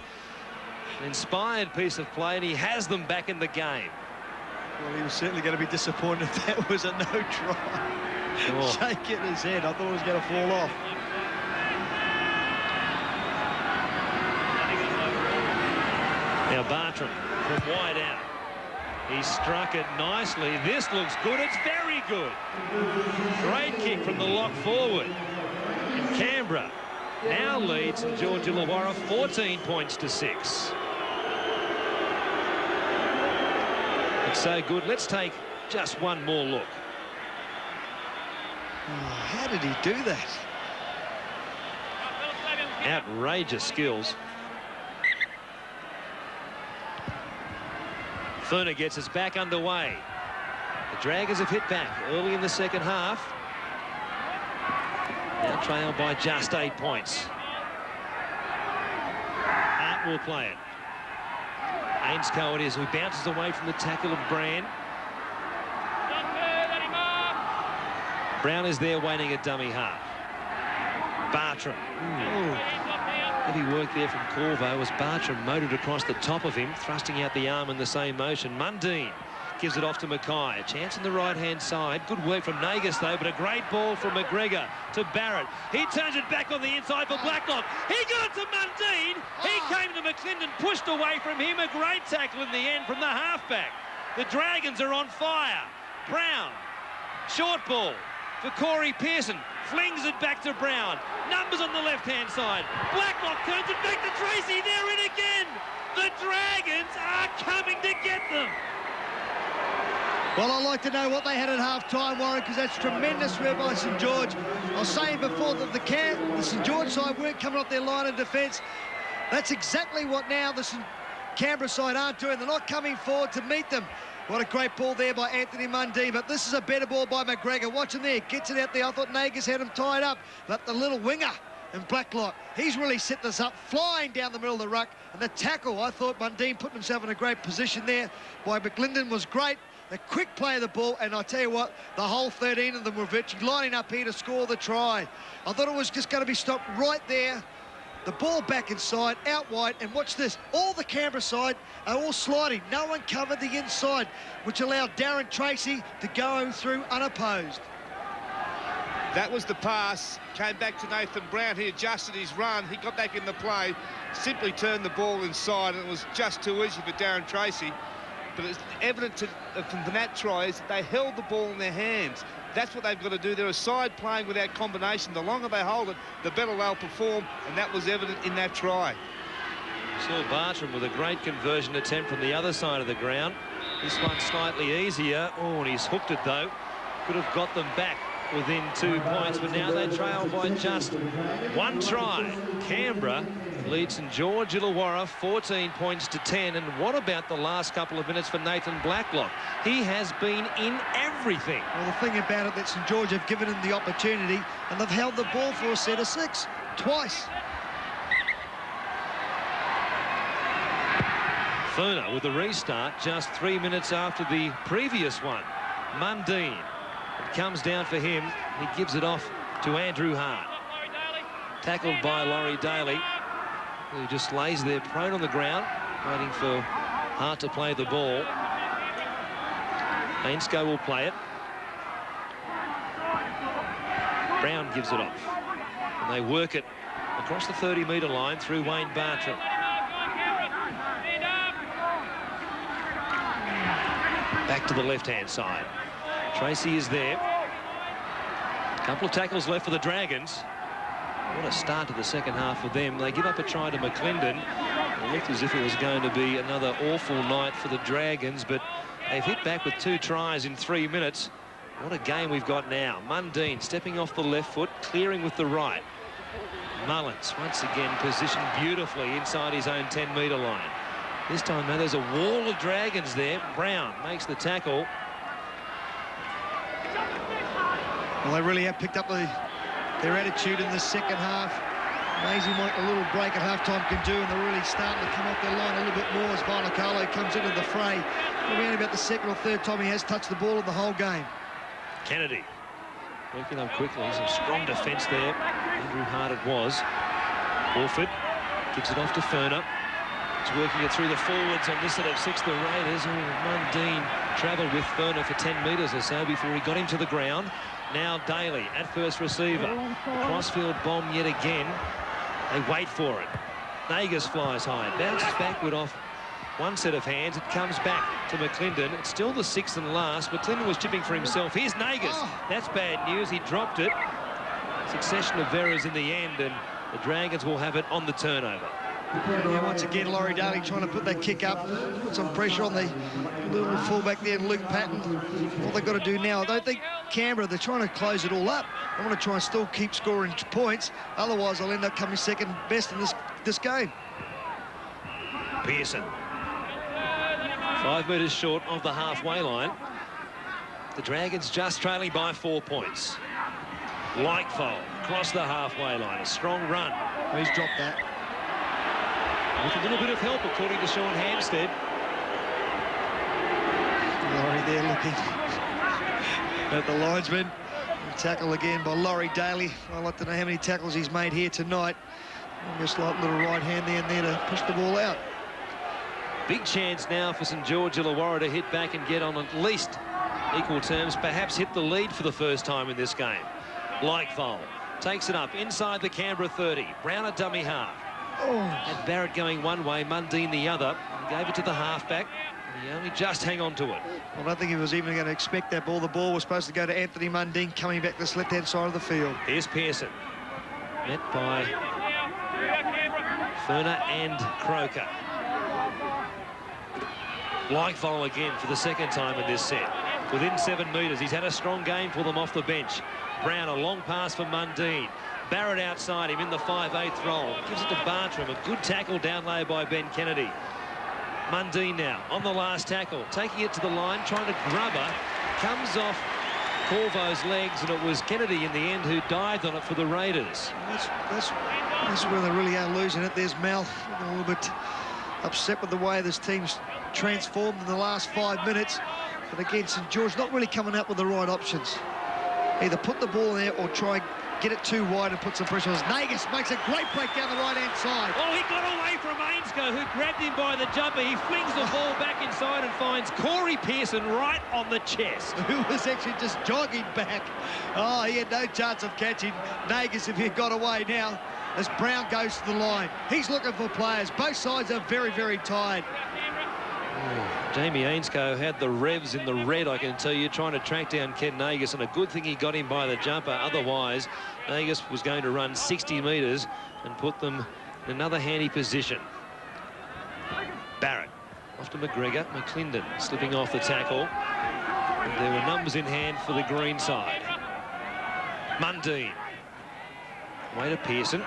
[SPEAKER 1] An inspired piece of play, and he has them back in the game.
[SPEAKER 2] Well, he was certainly going to be disappointed if that was a no try.
[SPEAKER 1] Oh.
[SPEAKER 2] Shaking his head. I thought it was going to fall off.
[SPEAKER 1] Now Bartram from wide out. He struck it nicely. This looks good. It's very good. Great kick from the lock forward. And Canberra now leads St George Illawarra 14 points to 6. It's so good. Let's take just one more look.
[SPEAKER 2] Oh, how did he do that?
[SPEAKER 1] Outrageous skills. Furner gets us back underway. The Dragons have hit back early in the second half. Now trailed by just 8 points. Hart will play it. Ainscoe it is, who bounces away from the tackle of Brand. Brown is there waiting at dummy half. Bartram. Heavy work there from Corvo as Bartram motored across the top of him, thrusting out the arm in the same motion. Mundine gives it off to Mackay. A chance on the right-hand side. Good work from Nagus, though, but a great ball from McGregor to Barrett. He turns it back on the inside for Blacklock. He got it to Mundine. He came to McClendon, pushed away from him. A great tackle in the end from the halfback. The Dragons are on fire. Brown, short ball for Corey Pearson. Flings it back to Brown. Numbers on the left-hand side. Blacklock turns it back to Tracy. They're in again. The Dragons are coming to get them.
[SPEAKER 2] Well, I'd like to know what they had at half-time, Warren, because that's tremendous work by St George. I was saying before that the St George side weren't coming off their line of defence. That's exactly what now the Canberra side aren't doing. They're not coming forward to meet them. What a great ball there by Anthony Mundine, but this is a better ball by McGregor. Watch him there, gets it out there. I thought Nagus had him tied up, but the little winger and Blacklock, he's really set this up, flying down the middle of the ruck. And the tackle, I thought Mundine put himself in a great position there by McClendon was great. A quick play of the ball, and I tell you what, the whole 13 of them were virtually lining up here to score the try. I thought it was just going to be stopped right there. The ball back inside, out wide, and watch this. All the Canberra side are all sliding. No one covered the inside, which allowed Darren Tracy to go through unopposed.
[SPEAKER 5] That was the pass. Came back to Nathan Brown. He adjusted his run. He got back in the play, simply turned the ball inside, and it was just too easy for Darren Tracy. But it's evident from that try is that they held the ball in their hands. That's what they've got to do. They're a side playing with that combination. The longer they hold it, the better they'll perform, and that was evident in that try.
[SPEAKER 1] Saw Bartram with a great conversion attempt from the other side of the ground. This one slightly easier. Oh, and he's hooked it, though. Could have got them back within 2 points, but now they trail by just one try. Canberra leads St George Illawarra 14 points to 10. And what about the last couple of minutes for Nathan Blacklock? He has been in everything.
[SPEAKER 2] Well, the thing about it that St George have given him the opportunity, and they've held the ball for a set of 6 twice.
[SPEAKER 1] Furner with the restart just 3 minutes after the previous one. Mundine. It comes down for him. He gives it off to Andrew Hart. Tackled by Laurie Daly, who just lays there prone on the ground, waiting for Hart to play the ball. Ainscoe will play it. Brown gives it off. And they work it across the 30-metre line through Wayne Bartram. Back to the left-hand side. Tracy is there. A couple of tackles left for the Dragons. What a start to the second half for them. They give up a try to McClendon. It looked as if it was going to be another awful night for the Dragons, but they've hit back with 2 tries in 3 minutes. What a game we've got now. Mundine stepping off the left foot, clearing with the right. Mullins once again positioned beautifully inside his own 10-metre line. This time, though, there's a wall of Dragons there. Brown makes the tackle.
[SPEAKER 2] Well, they really have picked up their attitude in the second half. Amazing what a little break at halftime can do, and they're really starting to come off their line a little bit more as Vainikolo comes into the fray. Around about the second or third time he has touched the ball in the whole game.
[SPEAKER 1] Kennedy working up quickly. Some strong defence there. Andrew Hart it was. Wolford gives it off to Furner. He's working it through the forwards on this set of 6, the Raiders. Mundine travelled with Furner for 10 metres or so before he got him to the ground. Now Daly at first receiver. Crossfield bomb yet again. They wait for it. Nagas flies high, bounces backward off one set of hands. It comes back to McClendon. It's still the 6th and last. McClendon was chipping for himself. Here's Nagas. That's bad news. He dropped it. Succession of errors in the end, and the Dragons will have it on the turnover.
[SPEAKER 2] Yeah, once again, Laurie Daly trying to put that kick up, put some pressure on the little fullback there, Luke Patton. What they've got to do now, I don't think Canberra, they're trying to close it all up. They want to try and still keep scoring points. Otherwise, they'll end up coming second best in this game.
[SPEAKER 1] Pearson. 5 metres short of the halfway line. The Dragons just trailing by 4 points. Lightfold across the halfway line. A strong run.
[SPEAKER 2] He's dropped that.
[SPEAKER 1] With a little bit of help, according to Sean Hampstead.
[SPEAKER 2] Laurie there looking at the linesman. Tackle again by Laurie Daly. I'd like to know how many tackles he's made here tonight. Just like little right hand there to push the ball out.
[SPEAKER 1] Big chance now for St George Illawarra to hit back and get on at least equal terms, perhaps hit the lead for the first time in this game. Lightfold takes it up inside the Canberra 30. Brown at dummy half. Had Barrett going one way, Mundine the other. He gave it to the halfback, and he only just hang on to it.
[SPEAKER 2] Well, I don't think he was even going to expect that ball. The ball was supposed to go to Anthony Mundine coming back this left-hand side of the field.
[SPEAKER 1] Here's Pearson. Met by Furner and Croker. Lightfold again for the second time in this set. Within 7 metres, he's had a strong game for them off the bench. Brown, a long pass for Mundine. Barrett outside him in the 5/8 role. Gives it to Bartram. A good tackle down low by Ben Kennedy. Mundine now on the last tackle. Taking it to the line, trying to grub her. Comes off Corvo's legs, and it was Kennedy in the end who dived on it for the Raiders.
[SPEAKER 2] That's where they really are losing it. There's Mal a little bit upset with the way this team's transformed in the last 5 minutes. But again, St George not really coming up with the right options. Either put the ball in there or try get it too wide and put some pressure on. Nagas makes a great break down the right-hand side.
[SPEAKER 1] Oh, he got away from Ainscough, who grabbed him by the jumper. He flings the ball back inside and finds Corey Pearson right on the chest.
[SPEAKER 2] Who was actually just jogging back. Oh, he had no chance of catching Nagas if he had got away now as Brown goes to the line. He's looking for players. Both sides are very, very tired.
[SPEAKER 1] Jamie Ainscough had the revs in the red, I can tell you, trying to track down Ken Nagas, and a good thing he got him by the jumper. Otherwise, Nagas was going to run 60 metres and put them in another handy position. Barrett off to McGregor. McClendon slipping off the tackle. And there were numbers in hand for the green side. Mundine. Way to Pearson.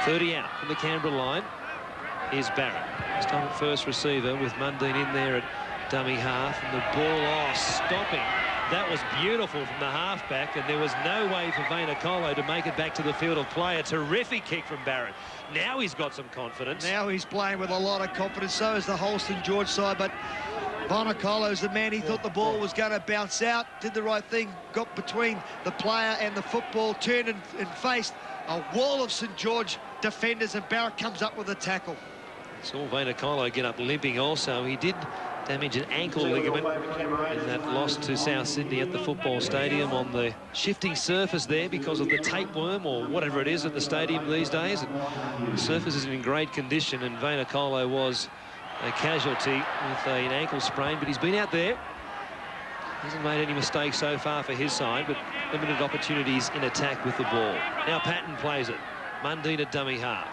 [SPEAKER 1] 30 out from the Canberra line. Is Barrett. This time at first receiver with Mundine in there at dummy half, and the ball stopping. That was beautiful from the halfback, and there was no way for Vainikolo to make it back to the field of play. A terrific kick from Barrett. Now he's got some confidence.
[SPEAKER 2] Now he's playing with a lot of confidence. So is the whole St George side, but Vainikolo's the man. He thought the ball was going to bounce out, did the right thing, got between the player and the football, turned and faced a wall of St George defenders, and Barrett comes up with a tackle.
[SPEAKER 1] Saw Vainikolo get up limping also. He did damage an ankle ligament in that loss to South Sydney at the football stadium on the shifting surface there because of the tapeworm or whatever it is at the stadium these days. And the surface isn't in great condition, and Vainikolo was a casualty with an ankle sprain, but he's been out there. Hasn't made any mistakes so far for his side, but limited opportunities in attack with the ball. Now Patton plays it. Mundine at dummy half.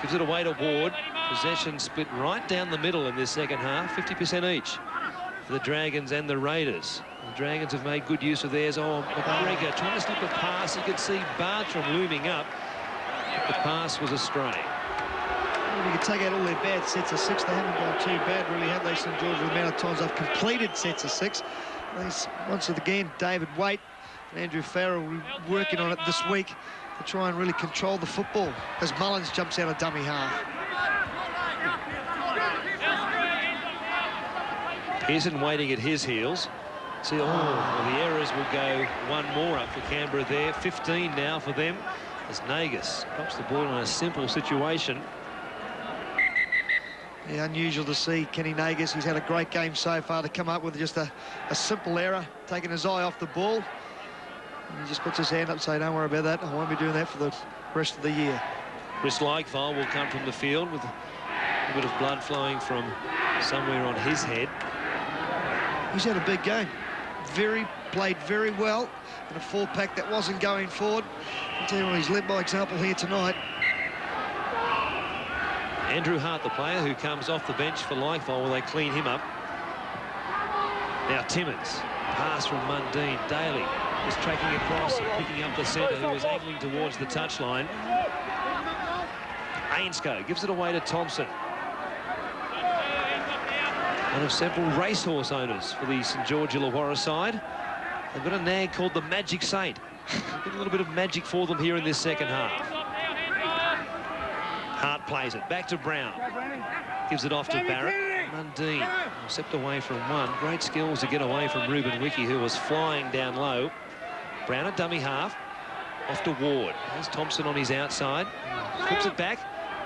[SPEAKER 1] Gives it away to Ward. Possession split right down the middle in this second half, 50% each for the Dragons and the Raiders. The Dragons have made good use of theirs. Oh, McGregor trying to slip a pass. You could see Bartram looming up. The pass was astray.
[SPEAKER 2] You can take out all their bad sets of 6. They haven't gone too bad, really, have they, St George, with the amount of times they've completed sets of 6. Once again, David Waite and Andrew Farrell working on it this week to try and really control the football as Mullins jumps out of dummy half.
[SPEAKER 1] Pearson waiting at his heels. See, well, the errors will go one more up for Canberra there. 15 now for them as Nagus drops the ball in a simple situation.
[SPEAKER 2] Yeah, unusual to see Kenny Nagus, who's had a great game so far, to come up with just a simple error, taking his eye off the ball. And he just puts his hand up saying, don't worry about that, I won't be doing that for the rest of the year.
[SPEAKER 1] Chris Lightfall will come from the field with a bit of blood flowing from somewhere on his head.
[SPEAKER 2] He's had a big game. Played very well in a four-pack that wasn't going forward. I'll tell you what, he's led by example here tonight.
[SPEAKER 1] Andrew Hart, the player who comes off the bench for Lightfall, will they clean him up? Now Timmins, pass from Mundine. Daly is tracking across and picking up the centre, who is angling towards the touchline. Ainscough gives it away to Thompson. One of several racehorse owners for the St George Illawarra side. They've got a nag called the Magic Saint. We've got a little bit of magic for them here in this second half. Hart plays it back to Brown. Gives it off to Barrett. Mundine stepped away from one. Great skills to get away from Ruben Wiki, who was flying down low. Brown at dummy half. Off to Ward. There's Thompson on his outside. Flips it back.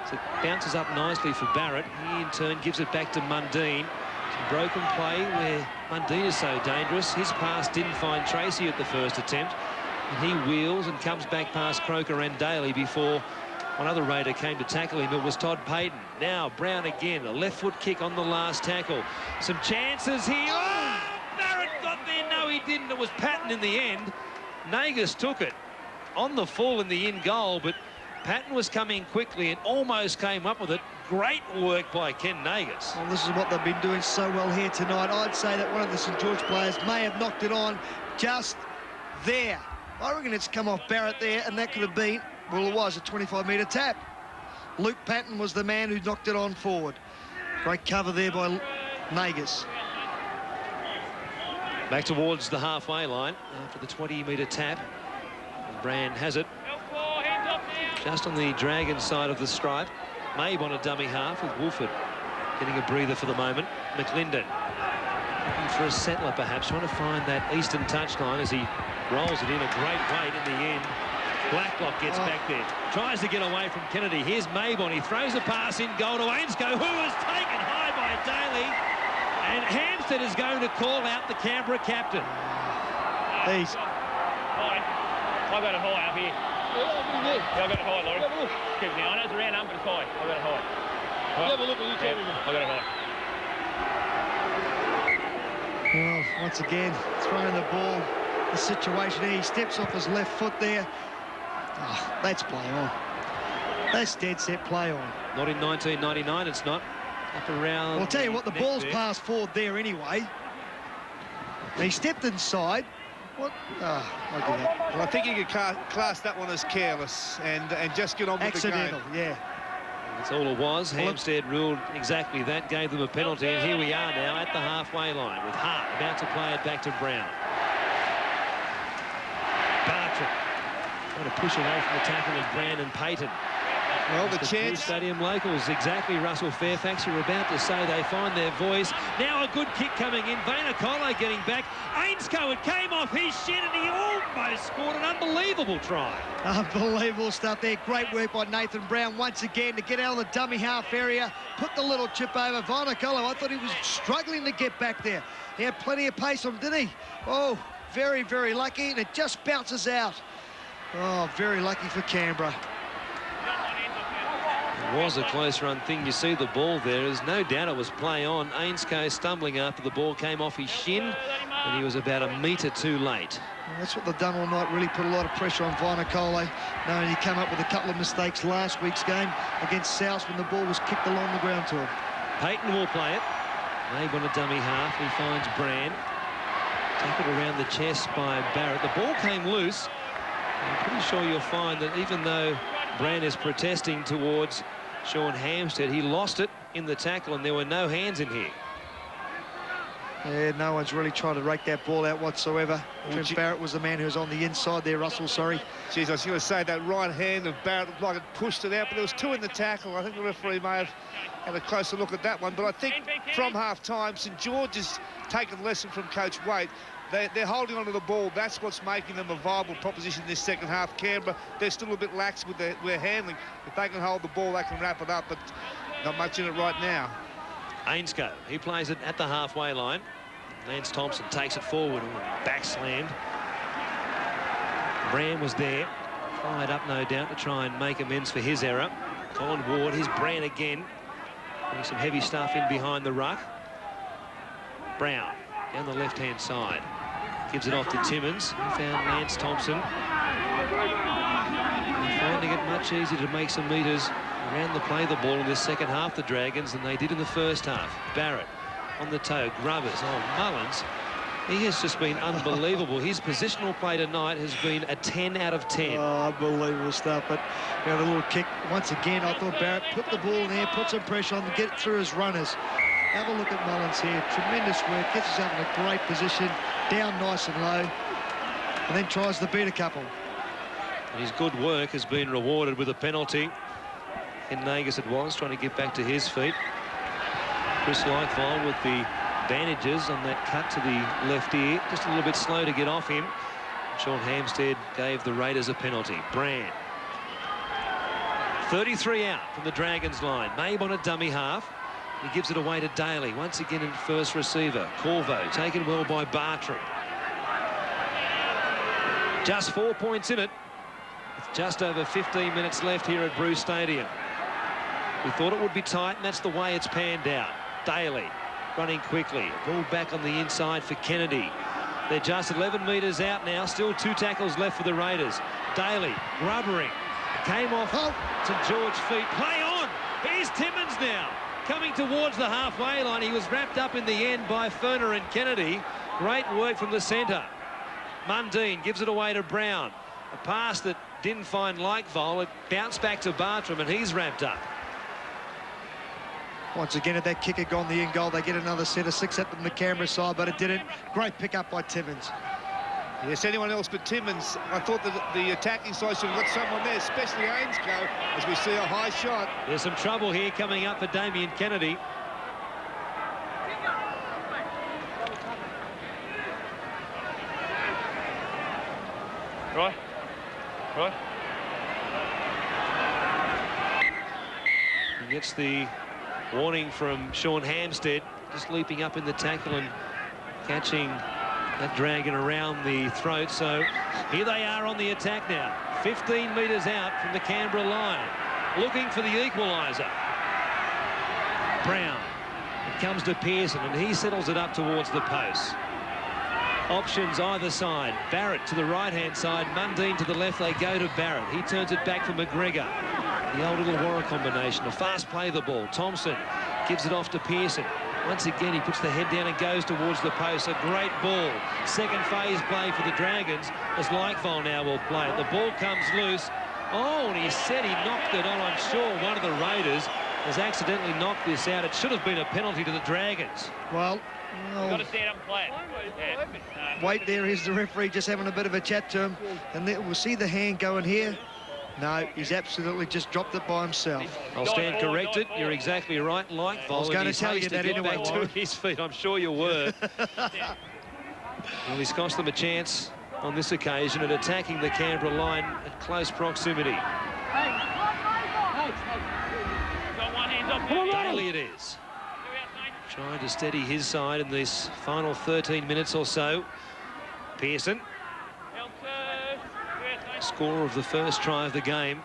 [SPEAKER 1] So it bounces up nicely for Barrett. He in turn gives it back to Mundine. Some broken play where Mundine is so dangerous. His pass didn't find Tracy at the first attempt. And he wheels and comes back past Croker and Daly before one other Raider came to tackle him. It was Todd Payton. Now Brown again, a left foot kick on the last tackle. Some chances here. Oh, Barrett got there. No, he didn't. It was Patton in the end. Nagus took it on the full in the in goal, but Patton was coming quickly and almost came up with it. Great work by Ken Nagus.
[SPEAKER 2] Well, this is what they've been doing so well here tonight. I'd say that one of the St George players may have knocked it on just there. I reckon it's come off Barrett there, and that could have been, well, it was a 25-metre tap. Luke Patton was the man who knocked it on forward. Great cover there by Nagus.
[SPEAKER 1] Back towards the halfway line after the 20-metre tap. Brand has it just on the Dragon side of the stripe. Mabe on a dummy half with Woolford getting a breather for the moment. McLinden looking for a settler perhaps, trying to find that eastern touchline as he rolls it in a great weight in the end. Blacklock gets back there, tries to get away from Kennedy. Here's Mabon. He throws a pass in goal to Ainscough, who is taken high by Daly. And Hampstead is going to call out the Canberra captain.
[SPEAKER 2] He's...
[SPEAKER 6] High. I got it high up here. Yeah, I got it high, Laurie. Excuse me, I know it's around but it's high. I got it high. Right. Have a look at you, tell me. I got it high.
[SPEAKER 2] Well, once again, throwing the ball, the situation here. He steps off his left foot there. Oh, that's play on. That's dead set play on.
[SPEAKER 1] Not in 1999, it's not. Up around.
[SPEAKER 2] Well, I'll tell you what, the ball's
[SPEAKER 1] there.
[SPEAKER 2] passed forward there anyway. And he stepped inside. What? Oh, look at that.
[SPEAKER 5] Well, I think you could class that one as careless and just get on with
[SPEAKER 2] Accidental,
[SPEAKER 5] the game.
[SPEAKER 2] yeah.
[SPEAKER 1] That's all it was. Hampstead ruled exactly that, gave them a penalty, and here we are now at the halfway line with Hart about to play it back to Brown. Bartram trying to push away from the tackle of Brandon Payton.
[SPEAKER 5] Well, the
[SPEAKER 1] New
[SPEAKER 5] chance...
[SPEAKER 1] Stadium locals, exactly, Russell Fairfax. You're about to say they find their voice. Now a good kick coming in. Vainikolo getting back. Ainscough, it came off his shin and he almost scored an unbelievable try.
[SPEAKER 2] Unbelievable stuff there. Great work by Nathan Brown once again to get out of the dummy half area, put the little chip over. Vainikolo, I thought he was struggling to get back there. He had plenty of pace on him, didn't he? Oh, very, very lucky, and it just bounces out. Oh, very lucky for Canberra.
[SPEAKER 1] It was a close run thing. You see the ball there. There's no doubt it was play on. Ainscough stumbling after the ball came off his shin, and he was about a metre too late.
[SPEAKER 2] Well, that's what they've done all night, really put a lot of pressure on Vainikolo, knowing he came up with a couple of mistakes last week's game against South when the ball was kicked along the ground to him.
[SPEAKER 1] Payton will play it. Mabe on a dummy half. He finds Brand. Tackled around the chest by Barrett. The ball came loose. I'm pretty sure you'll find that even though Brand is protesting towards Sean Hampstead, he lost it in the tackle and there were no hands in here.
[SPEAKER 2] Yeah, no one's really trying to rake that ball out whatsoever. Trent Barrett was the man who was on the inside there, Russell, sorry.
[SPEAKER 5] Geez, I was going to say that right hand of Barrett looked like it pushed it out, but there was 2 in the tackle. I think the referee may have had a closer look at that one. But I think from half-time, St George has taken a lesson from Coach Waite. They're holding onto the ball. That's what's making them a viable proposition in this second half. Canberra, they're still a bit lax with their handling. If they can hold the ball, they can wrap it up, but not much in it right now.
[SPEAKER 1] Ainscough, he plays it at the halfway line. Lance Thompson takes it forward and backslammed. Brand was there, fired up no doubt to try and make amends for his error. Colin Ward, here's Brand again. Doing some heavy stuff in behind the ruck. Brown down the left-hand side. Gives it off to Timmins. He found Lance Thompson. They're finding it much easier to make some metres around the play the ball in this second half, the Dragons, than they did in the first half. Barrett on the toe, Grubbers. Oh, Mullins, he has just been unbelievable. His positional play tonight has been a 10 out of 10.
[SPEAKER 2] Oh, unbelievable stuff. But you know, the little kick, once again, I thought Barrett put the ball in there, put some pressure on to get through his runners. Have a look at Mullins here. Tremendous work, gets himself in a great position, down nice and low, and then tries to beat a couple.
[SPEAKER 1] And his good work has been rewarded with a penalty. In Nagas it was, trying to get back to his feet. Chris Lightfall with the bandages on that cut to the left ear. Just a little bit slow to get off him. Sean Hampstead gave the Raiders a penalty. Brand. 33 out from the Dragons line. Mabe on a dummy half. He gives it away to Daly. Once again in first receiver. Corvo taken well by Bartram. Just 4 points in it. With just over 15 minutes left here at Bruce Stadium. We thought it would be tight, and that's the way it's panned out. Daly running quickly. Ball back on the inside for Kennedy. They're just 11 metres out now. Still 2 tackles left for the Raiders. Daly rubbering. Came off St George feet. Play on. Here's Timmins now. Coming towards the halfway line. He was wrapped up in the end by Ferner and Kennedy. Great work from the centre. Mundine gives it away to Brown. A pass that didn't find Lightfall. It bounced back to Bartram, and he's wrapped up.
[SPEAKER 2] Once again, if that kick had gone the in goal, they get another set of 6 at the Canberra side, but it didn't. Great pick up by Timmins.
[SPEAKER 5] Yes, anyone else but Timmins. I thought that the attacking side should have got someone there, especially Ainscough, as we see a high shot.
[SPEAKER 1] There's some trouble here coming up for Damien Kennedy.
[SPEAKER 6] Right. Right.
[SPEAKER 1] He gets the warning from Sean Hampstead, just leaping up in the tackle and catching that Dragon around the throat. So here they are on the attack now. 15 metres out from the Canberra line, looking for the equaliser. Brown. It comes to Pearson, and he settles it up towards the post. Options either side. Barrett to the right-hand side, Mundine to the left. They go to Barrett. He turns it back for McGregor. The old Illawarra combination. A fast play the ball. Thompson gives it off to Pearson. Once again, he puts the head down and goes towards the post. A great ball. Second phase play for the Dragons, as Lightfall now will play it. The ball comes loose. Oh, and he said he knocked it on. I'm sure one of the Raiders has accidentally knocked this out. It should have been a penalty to the Dragons.
[SPEAKER 2] Well,
[SPEAKER 6] You've got to stand up and play it. Yeah.
[SPEAKER 2] wait, there is the referee just having a bit of a chat to him, and we'll see the hand going here. No, he's absolutely just dropped it by himself.
[SPEAKER 1] I'll stand corrected. You're exactly right. Lightfall.
[SPEAKER 2] I was going to tell you that
[SPEAKER 1] get
[SPEAKER 2] anyway,
[SPEAKER 1] back to
[SPEAKER 2] Warren.
[SPEAKER 1] his feet. I'm sure you were. Well, he's cost them a chance on this occasion at attacking the Canberra line at close proximity.
[SPEAKER 6] Got one hand up.
[SPEAKER 1] Daly it is. Trying to steady his side in this final 13 minutes or so. Pearson, scorer of the first try of the game.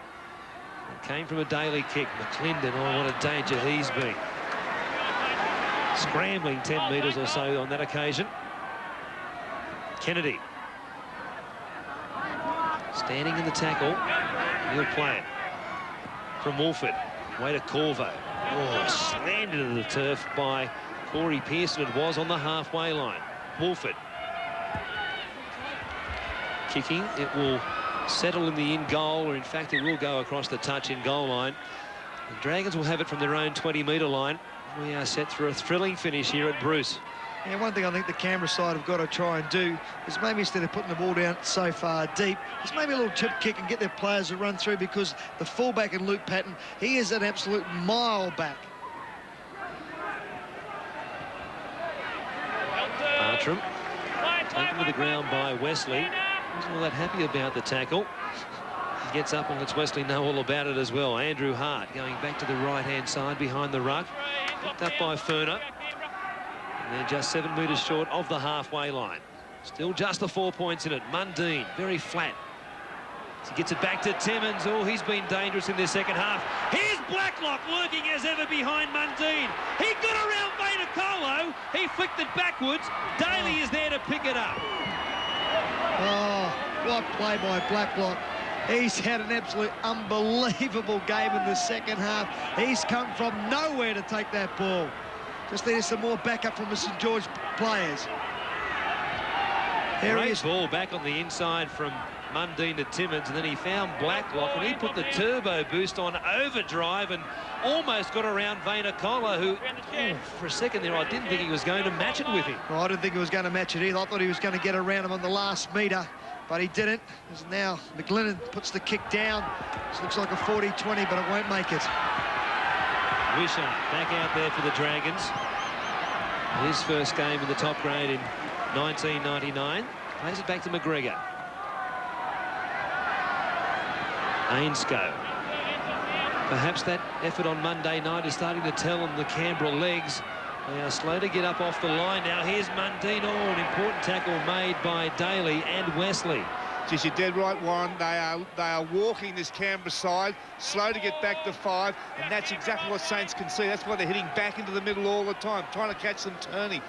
[SPEAKER 1] It came from a Daly kick. McClendon, oh, what a danger he's been. Scrambling 10 metres or so on that occasion. Kennedy. Standing in the tackle. He'll play it. From Wolford. Way to Corvo. Oh, slammed into the turf by Corey Pearson. It was on the halfway line. Wolford. Kicking. It will settle in the in goal, or in fact it will go across the touch in goal line. The Dragons will have it from their own 20-metre line. We are set for a thrilling finish here at Bruce.
[SPEAKER 2] And one thing I think the Canberra side have got to try and do is maybe instead of putting the ball down so far deep, is maybe a little chip kick and get their players to run through, because the fullback in Luke Patton, he is an absolute mile back.
[SPEAKER 1] Bartram taken to the ground by Wesley. Wasn't all that happy about the tackle. He gets up and lets Wesley know all about it as well. Andrew Hart going back to the right-hand side behind the ruck. Picked up by Furner. And they're just 7 metres short of the halfway line. Still just the 4 points in it. Mundine, very flat. As he gets it back to Timmins. Oh, he's been dangerous in this second half. Here's Blacklock lurking as ever behind Mundine. He got around Vainikolo. He flicked it backwards. Daly is there to pick it up.
[SPEAKER 2] Oh, what play by Blacklock. He's had an absolute unbelievable game in the second half. He's come from nowhere to take that ball. Just needed some more backup from the St George players. There he
[SPEAKER 1] Great
[SPEAKER 2] is.
[SPEAKER 1] ball back on the inside from Mundine to Timmins, and then he found Blacklock, and he put the turbo boost on overdrive and almost got around Vainikolo, who, for a second there, I didn't think he was going to match it with him.
[SPEAKER 2] Well, I didn't think he was going to match it either. I thought he was going to get around him on the last metre, but he didn't. As now McLennan puts the kick down. This looks like a 40-20, but it won't make it.
[SPEAKER 1] Wisher back out there for the Dragons. His first game in the top grade in 1999. Plays it back to McGregor. Ainscough. Perhaps that effort on Monday night is starting to tell on the Canberra legs. They are slow to get up off the line now. Here's Mundine. Oh, an important tackle made by Daly and Wesley.
[SPEAKER 5] Just, you're dead right, Warren. They are walking this Canberra side, slow to get back to 5, and that's exactly what Saints can see. That's why they're hitting back into the middle all the time, trying to catch them turning.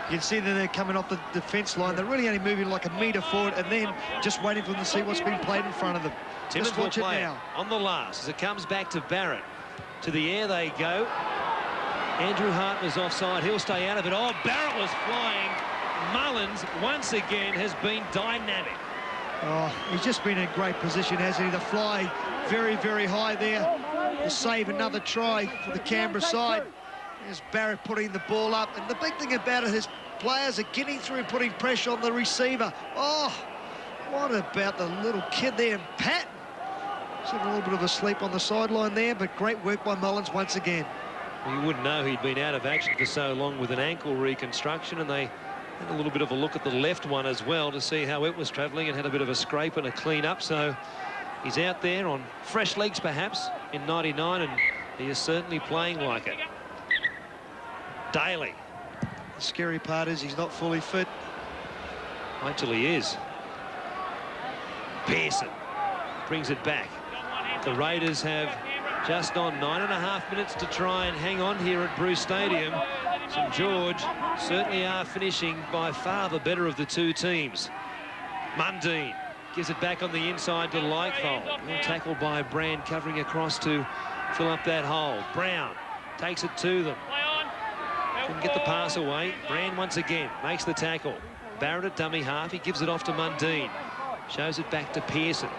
[SPEAKER 2] You can see that they're coming off the defence line. They're really only moving like a metre forward and then just waiting for them to see what's been played in front of them.
[SPEAKER 1] Timmins
[SPEAKER 2] Just
[SPEAKER 1] will
[SPEAKER 2] watch it
[SPEAKER 1] play
[SPEAKER 2] now.
[SPEAKER 1] on the last as it comes back to Barrett. To the air they go. Andrew Hart was offside. He'll stay out of it. Oh, Barrett was flying. Mullins, once again, has been dynamic.
[SPEAKER 2] Oh, he's just been in great position, hasn't he? To fly very, very high there to save another try for the Canberra side. There's Barrett putting the ball up. And the big thing about it, his players are getting through and putting pressure on the receiver. Oh, what about the little kid there, Patton? He's having a little bit of a sleep on the sideline there, but great work by Mullins once again.
[SPEAKER 1] Well, you wouldn't know he'd been out of action for so long with an ankle reconstruction, and they had a little bit of a look at the left one as well to see how it was travelling and had a bit of a scrape and a clean up. So he's out there on fresh legs perhaps in 99, and he is certainly playing like it. Daly.
[SPEAKER 2] The scary part is he's not fully fit.
[SPEAKER 1] Wait till he is. Pearson brings it back. The Raiders have just on 9.5 minutes to try and hang on here at Bruce Stadium. St George certainly are finishing by far the better of the two teams. Mundine gives it back on the inside to Leichvold. Well tackled by Brand, covering across to fill up that hole. Brown takes it to them. Couldn't get the pass away. Brand once again makes the tackle. Barrett at dummy half. He gives it off to Mundine. Shows it back to Pearson.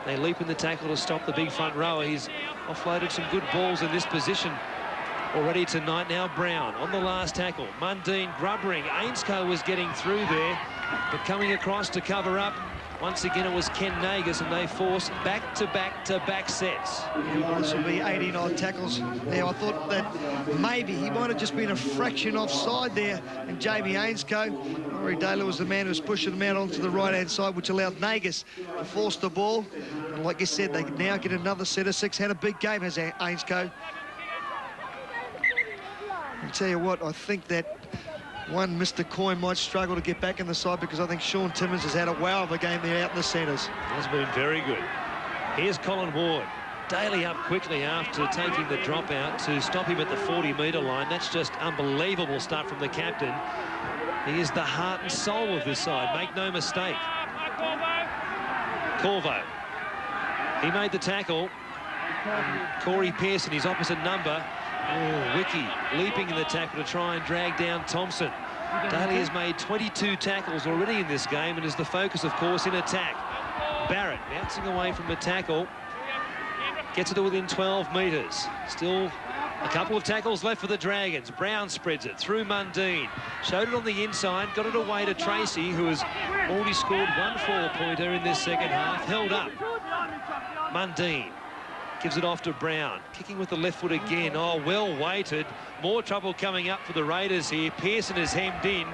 [SPEAKER 1] They leap in the tackle to stop the big front rower. He's offloaded some good balls in this position already tonight. Now Brown on the last tackle. Mundine grubbering. Ainscough was getting through there, but coming across to cover up. Once again, it was Ken Nagus, and they force back-to-back-to-back sets.
[SPEAKER 2] Yeah, well, this will be 89 tackles. Now, I thought that maybe he might have just been a fraction offside there, and Jamie Ainscough. Rory Daly was the man who was pushing him out onto the right-hand side, which allowed Nagus to force the ball. And like you said, they now get another set of 6. Had a big game as Ainscough. I'll tell you what, I think that one Mr. Coyne might struggle to get back in the side, because I think Sean Timmins has had a wow of a game there out in the centres.
[SPEAKER 1] Has been very good. Here's Colin Ward. Daly up quickly after taking the drop out to stop him at the 40-metre line. That's just unbelievable stuff from the captain. He is the heart and soul of this side, make no mistake. Corvo. He made the tackle. And Corey Pearson, his opposite number. Oh, Wiki leaping in the tackle to try and drag down Thompson. Daly has made 22 tackles already in this game and is the focus, of course, in attack. Barrett bouncing away from the tackle. Gets it to within 12 metres. Still A couple of tackles left for the Dragons. Brown spreads it through Mundine. Showed it on the inside, got it away to Tracy, who has already scored one 4-pointer in this second half. Held up. Mundine gives it off to Brown. Kicking with the left foot again. Oh, well weighted. More trouble coming up for the Raiders here. Pearson is hemmed in.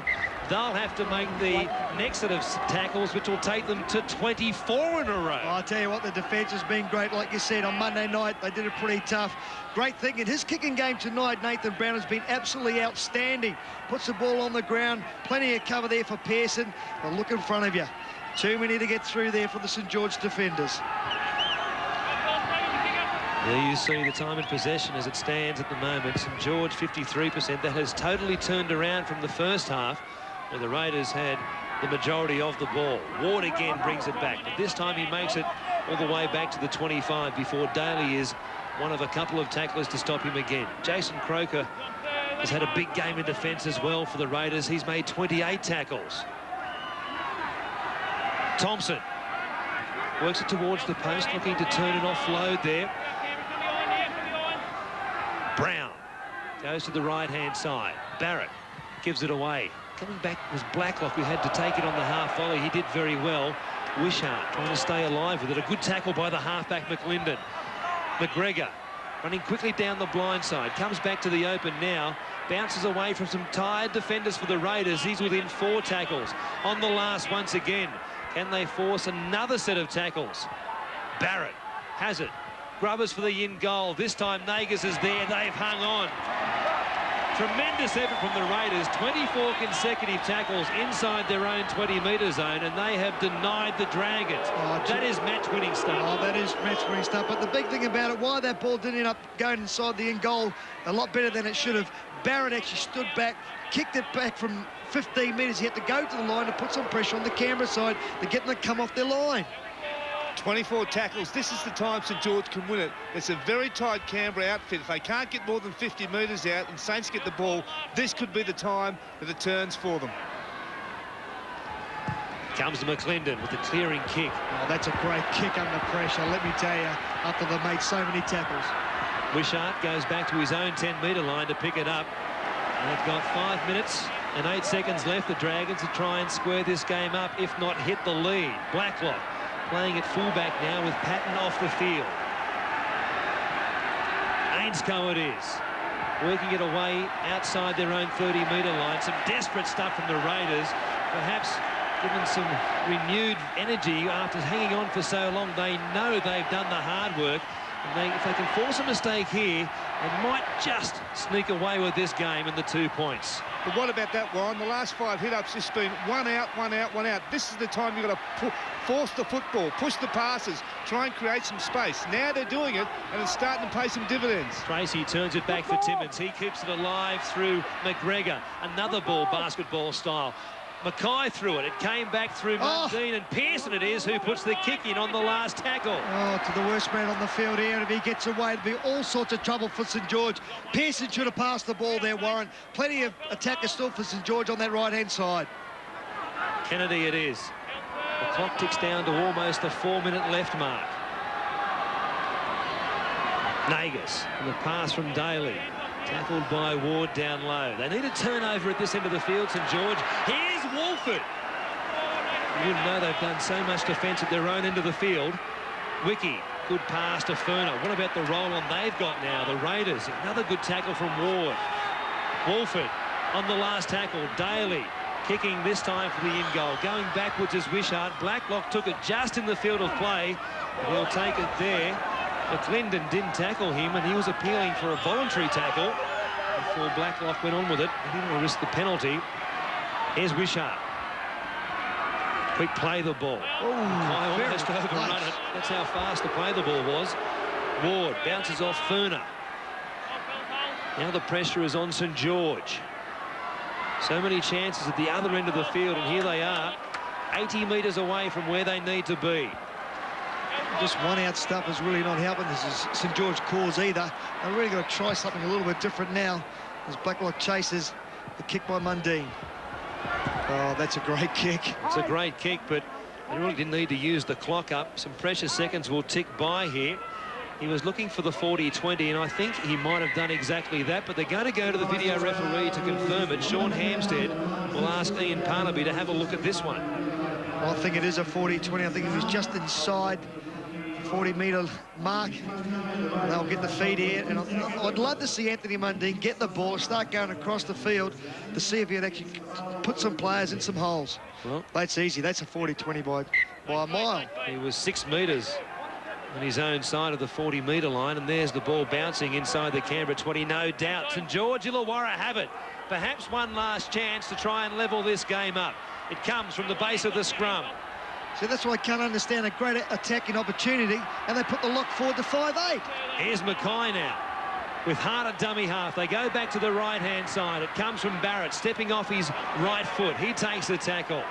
[SPEAKER 1] They'll have to make the next set of tackles, which will take them to 24 in a row.
[SPEAKER 2] Oh, I'll tell you what, the defence has been great. Like you said, on Monday night, they did it pretty tough. Great thing in his kicking game tonight, Nathan Brown has been absolutely outstanding. Puts the ball on the ground. Plenty of cover there for Pearson. But look in front of you. Too many to get through there for the St George defenders.
[SPEAKER 1] There you see the time in possession as it stands at the moment. St George 53%. That has totally turned around from the first half, where the Raiders had the majority of the ball. Ward again brings it back, but this time he makes it all the way back to the 25 before Daly is one of a couple of tacklers to stop him again. Jason Croker has had a big game in defence as well for the Raiders. He's made 28 tackles. Thompson works it towards the post, looking to turn an offload there. Brown goes to the right-hand side. Barrett gives it away. Coming back was Blacklock, who had to take it on the half volley. He did very well. Wishart trying to stay alive with it. A good tackle by the halfback McLinden. McGregor running quickly down the blind side. Comes back to the open now. Bounces away from some tired defenders for the Raiders. He's within 4 tackles. On the last once again. Can they force another set of tackles? Barrett has it. Grubbers for the in goal. This time Nagas is there. They've hung on. Tremendous effort from the Raiders. 24 consecutive tackles inside their own 20-metre zone, and they have denied the Dragons. That is match-winning stuff.
[SPEAKER 2] Oh, that is match-winning stuff. But the big thing about it, why that ball didn't end up going inside the in goal a lot better than it should have. Barrett actually stood back, kicked it back from 15 metres. He had to go to the line to put some pressure on the Canberra side to get them to come off their line.
[SPEAKER 5] 24 tackles. This is the time St George can win it. It's a very tight Canberra outfit. If they can't get more than 50 metres out and Saints get the ball, this could be the time that it turns for them.
[SPEAKER 1] Comes to McLinden with the clearing kick.
[SPEAKER 2] Oh, that's a great kick under pressure, let me tell you, after they've made so many tackles.
[SPEAKER 1] Wishart goes back to his own 10-metre line to pick it up. And they've got 5 minutes and 8 seconds left, the Dragons, to try and square this game up, if not hit the lead. Blacklock playing at fullback now with Patton off the field. Ainscoe it is. Working it away outside their own 30-metre line. Some desperate stuff from the Raiders. Perhaps given some renewed energy after hanging on for so long. They know they've done the hard work. And if they can force a mistake here, they might just sneak away with this game and the 2 points.
[SPEAKER 5] But what about that, Warren? The last 5 hit-ups, it's been one out, one out, one out. This is the time you've got to force the football, push the passes, try and create some space. Now they're doing it, and it's starting to pay some dividends.
[SPEAKER 1] Tracy turns it back for Timmins. He keeps it alive through McGregor. Another ball, basketball style. Mackay threw it. It came back through Mundine, and Pearson it is who puts the kick in on the last tackle.
[SPEAKER 2] Oh, to the worst man on the field here, and if he gets away, it'll be all sorts of trouble for St George. Pearson should have passed the ball there, Warren. Plenty of attackers still for St George on that right-hand side.
[SPEAKER 1] Kennedy it is. The clock ticks down to almost the 4-minute left mark. Nagas, and the pass from Daly. Tackled by Ward down low. They need a turnover at this end of the field, St George. Here's Wolford. You wouldn't know they've done so much defence at their own end of the field. Wiki, good pass to Furner. What about the roll-on they've got now? The Raiders, another good tackle from Ward. Wolford on the last tackle. Daly kicking this time for the in-goal. Going backwards is Wishart. Blacklock took it just in the field of play. He'll take it there. McLinden didn't tackle him, and he was appealing for a voluntary tackle before Blacklock went on with it. He didn't want to risk the penalty. Here's Wishart. Quick play the ball. Kyle almost overrun it. That's how fast the play the ball was. Ward bounces off Furner. Now the pressure is on St George. So many chances at the other end of the field, and here they are, 80 metres away from where they need to be.
[SPEAKER 2] Just one-out stuff is really not helping. This is St George cause either. They're really going to try something a little bit different now as Blacklock chases the kick by Mundine. Oh, that's a great kick.
[SPEAKER 1] It's a great kick, but they really didn't need to use the clock up. Some precious seconds will tick by here. He was looking for the 40-20, and I think he might have done exactly that, but they're going to go to the video referee to confirm it. Sean Hampstead will ask Ian Parnaby to have a look at this one.
[SPEAKER 2] I think it is a 40-20. I think he was just inside 40-metre mark. They'll get the feed here, and I'd love to see Anthony Mundine get the ball, start going across the field to see if he'd actually put some players in some holes.
[SPEAKER 1] Well,
[SPEAKER 2] that's easy. That's a 40-20 by a mile.
[SPEAKER 1] He was 6 metres on his own side of the 40-metre line, and there's the ball bouncing inside the Canberra 20, no doubt. St George Illawarra have it. Perhaps one last chance to try and level this game up. It comes from the base of the scrum.
[SPEAKER 2] So that's why I can't understand a great attacking opportunity, and they put the lock forward to 5'8".
[SPEAKER 1] Here's Mackay now with Hart at dummy half. They go back to the right-hand side. It comes from Barrett, stepping off his right foot. He takes the tackle.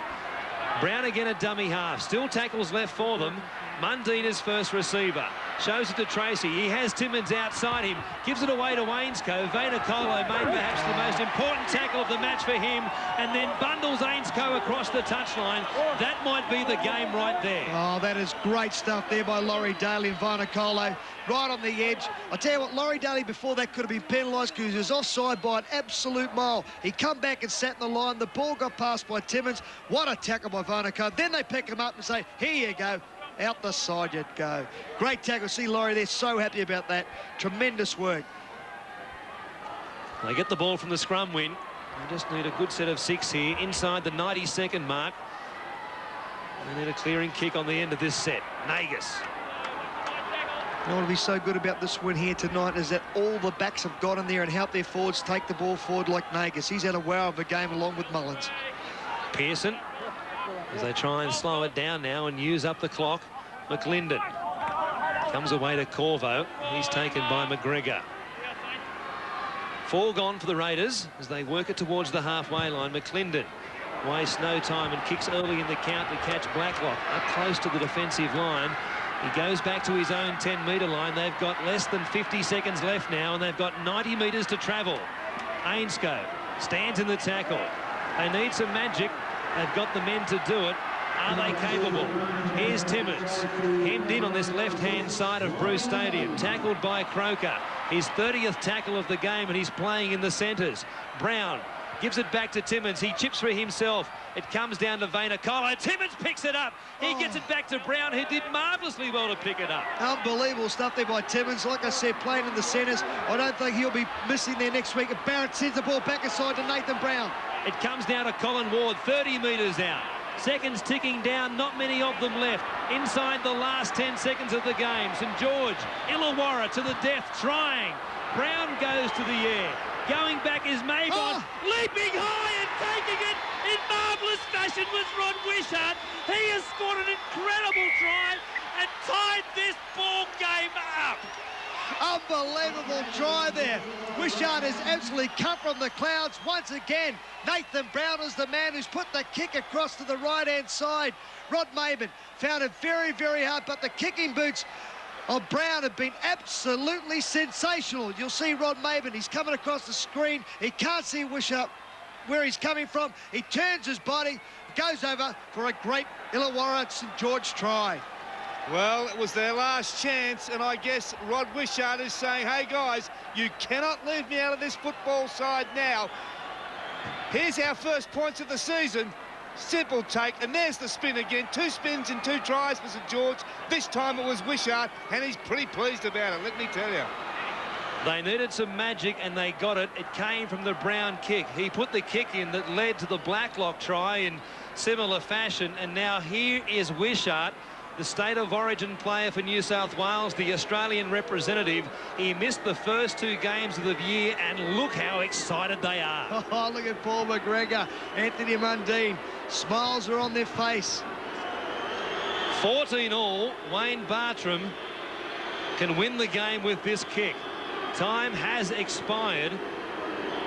[SPEAKER 1] Brown again at dummy half. Still tackles left for them. Mundine is first receiver. Shows it to Tracy. He has Timmins outside him. Gives it away to Ainscough. Vainikolo made perhaps the most important tackle of the match for him, and then bundles Ainscough across the touchline. That might be the game right there.
[SPEAKER 2] Oh, that is great stuff there by Laurie Daly and Vainikolo. Right on the edge. I tell you what, Laurie Daly before that could have been penalised because he was offside by an absolute mile. He come back and sat in the line. The ball got passed by Timmins. What a tackle by Vainikolo. Then they pick him up and say, here you go. Out the side you'd go. Great tackle. See Laurie there, so happy about that. Tremendous work.
[SPEAKER 1] They get the ball from the scrum win. They just need a good set of 6 here inside the 92nd mark. They need a clearing kick on the end of this set. Nagus.
[SPEAKER 2] You know what will be so good about this win here tonight is that all the backs have got in there and helped their forwards take the ball forward like Nagus. He's had a wow of a game along with Mullins.
[SPEAKER 1] Pearson, as they try and slow it down now and use up the clock. McLinden comes away to Corvo. He's taken by McGregor. 4 gone for the Raiders as they work it towards the halfway line. McLinden wastes no time and kicks early in the count to catch Blacklock up close to the defensive line. He goes back to his own 10-metre line. They've got less than 50 seconds left now, and they've got 90 metres to travel. Ainscough stands in the tackle. They need some magic. They've got the men to do it. Are they capable? Here's Timmins, hemmed in on this left-hand side of Bruce Stadium, tackled by Croker. His 30th tackle of the game, and he's playing in the centres. Brown gives it back to Timmins. He chips for himself. It comes down to Vainikolo. Timmins picks it up. He gets it back to Brown, who did marvellously well to pick it up.
[SPEAKER 2] Unbelievable stuff there by Timmins. Like I said, playing in the centres. I don't think he'll be missing there next week. If Barrett sends the ball back aside to Nathan Brown.
[SPEAKER 1] It comes down to Colin Ward, 30 metres out. Seconds ticking down, not many of them left. Inside the last 10 seconds of the game. St George, Illawarra to the death, trying. Brown goes to the air. Going back is Mabon, leaping high and taking it in marvellous fashion was Rod Wishart. He has scored an incredible try and tied this ball game up.
[SPEAKER 2] Unbelievable try there. Wishart has absolutely come from the clouds once again. Nathan Brown is the man who's put the kick across to the right-hand side. Rod Mabon found it very, very hard, but the kicking boots of Brown have been absolutely sensational. You'll see Rod Mabon, he's coming across the screen. He can't see Wishart where he's coming from. He turns his body, goes over for a great Illawarra St George try.
[SPEAKER 5] Well, it was their last chance, and I guess Rod Wishart is saying, hey, guys, you cannot leave me out of this football side now. Here's our first points of the season. Simple take, and there's the spin again. 2 spins and 2 tries for St George. This time it was Wishart, and he's pretty pleased about it, let me tell you.
[SPEAKER 1] They needed some magic, and they got it. It came from the Brown kick. He put the kick in that led to the Blacklock try in similar fashion, and now here is Wishart, the State of Origin player for New South Wales, the Australian representative. He missed the first 2 games of the year, and look how excited they are.
[SPEAKER 2] Oh, look at Paul McGregor, Anthony Mundine. Smiles are on their face.
[SPEAKER 1] 14 all. Wayne Bartram can win the game with this kick. Time has expired.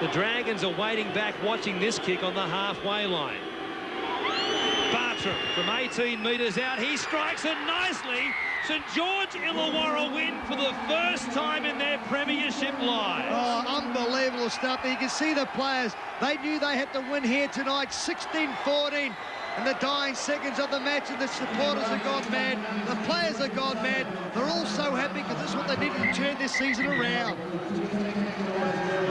[SPEAKER 1] The Dragons are waiting back, watching this kick on the halfway line. Bartram from 18 metres out. He strikes it nicely. St George Illawarra win for the first time in their premiership lives.
[SPEAKER 2] Oh, unbelievable stuff. You can see the players. They knew they had to win here tonight. 16-14. in the dying seconds of the match, and the supporters have gone mad. The players have gone mad. They're all so happy because this is what they needed to turn this season around.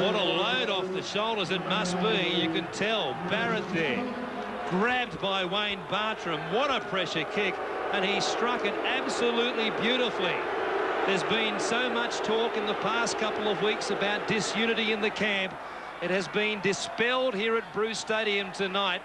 [SPEAKER 1] What a load off the shoulders it must be. You can tell Barrett there, grabbed by Wayne Bartram. What a pressure kick, and he struck it absolutely beautifully. There's been so much talk in the past couple of weeks about disunity in the camp. It has been dispelled here at Bruce Stadium tonight.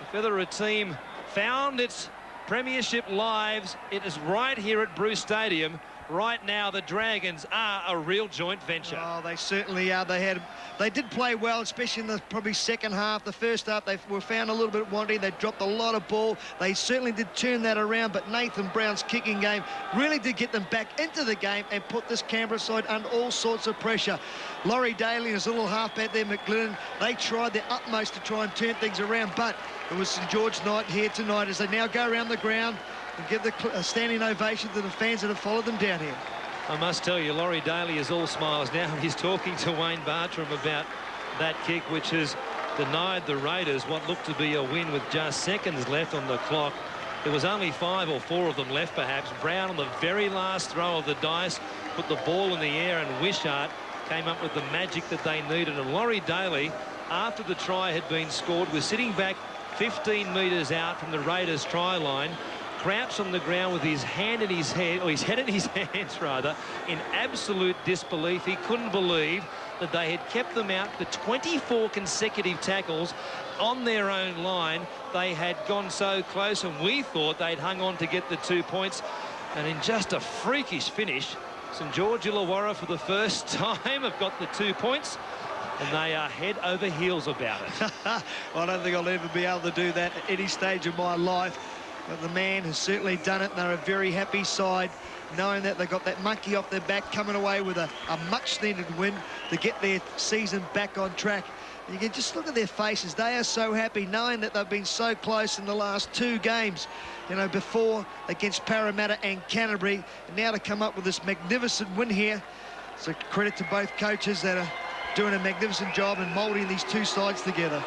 [SPEAKER 1] The Featherer team found its premiership lives. It is right here at Bruce Stadium. Right now, the Dragons are a real joint venture.
[SPEAKER 2] Oh, they certainly are. They did play well, especially in the probably second half. The first half, they were found a little bit wanting. They dropped a lot of ball. They certainly did turn that around, but Nathan Brown's kicking game really did get them back into the game and put this Canberra side under all sorts of pressure. Laurie Daly and his little halfback there, McGlynn, they tried their utmost to try and turn things around, but it was St George night here tonight as they now go around the ground and give a standing ovation to the fans that have followed them down here.
[SPEAKER 1] I must tell you, Laurie Daly is all smiles now. He's talking to Wayne Bartram about that kick, which has denied the Raiders what looked to be a win with just seconds left on the clock. There was only 5 or 4 of them left, perhaps. Brown, on the very last throw of the dice, put the ball in the air, and Wishart came up with the magic that they needed. And Laurie Daly, after the try had been scored, was sitting back 15 metres out from the Raiders' try line, crouched on the ground with his hand in his head, or his head in his hands rather, in absolute disbelief. He couldn't believe that they had kept them out for 24 consecutive tackles on their own line. They had gone so close, and we thought they'd hung on to get the 2 points. And in just a freakish finish, St George Illawarra for the first time have got the 2 points, and they are head over heels about it.
[SPEAKER 2] I don't think I'll ever be able to do that at any stage of my life. But the man has certainly done it, and they're a very happy side, knowing that they've got that monkey off their back, coming away with a much-needed win to get their season back on track. You can just look at their faces. They are so happy, knowing that they've been so close in the last 2 games. You know, before against Parramatta and Canterbury, and now to come up with this magnificent win here. So credit to both coaches that are doing a magnificent job in moulding these two sides together.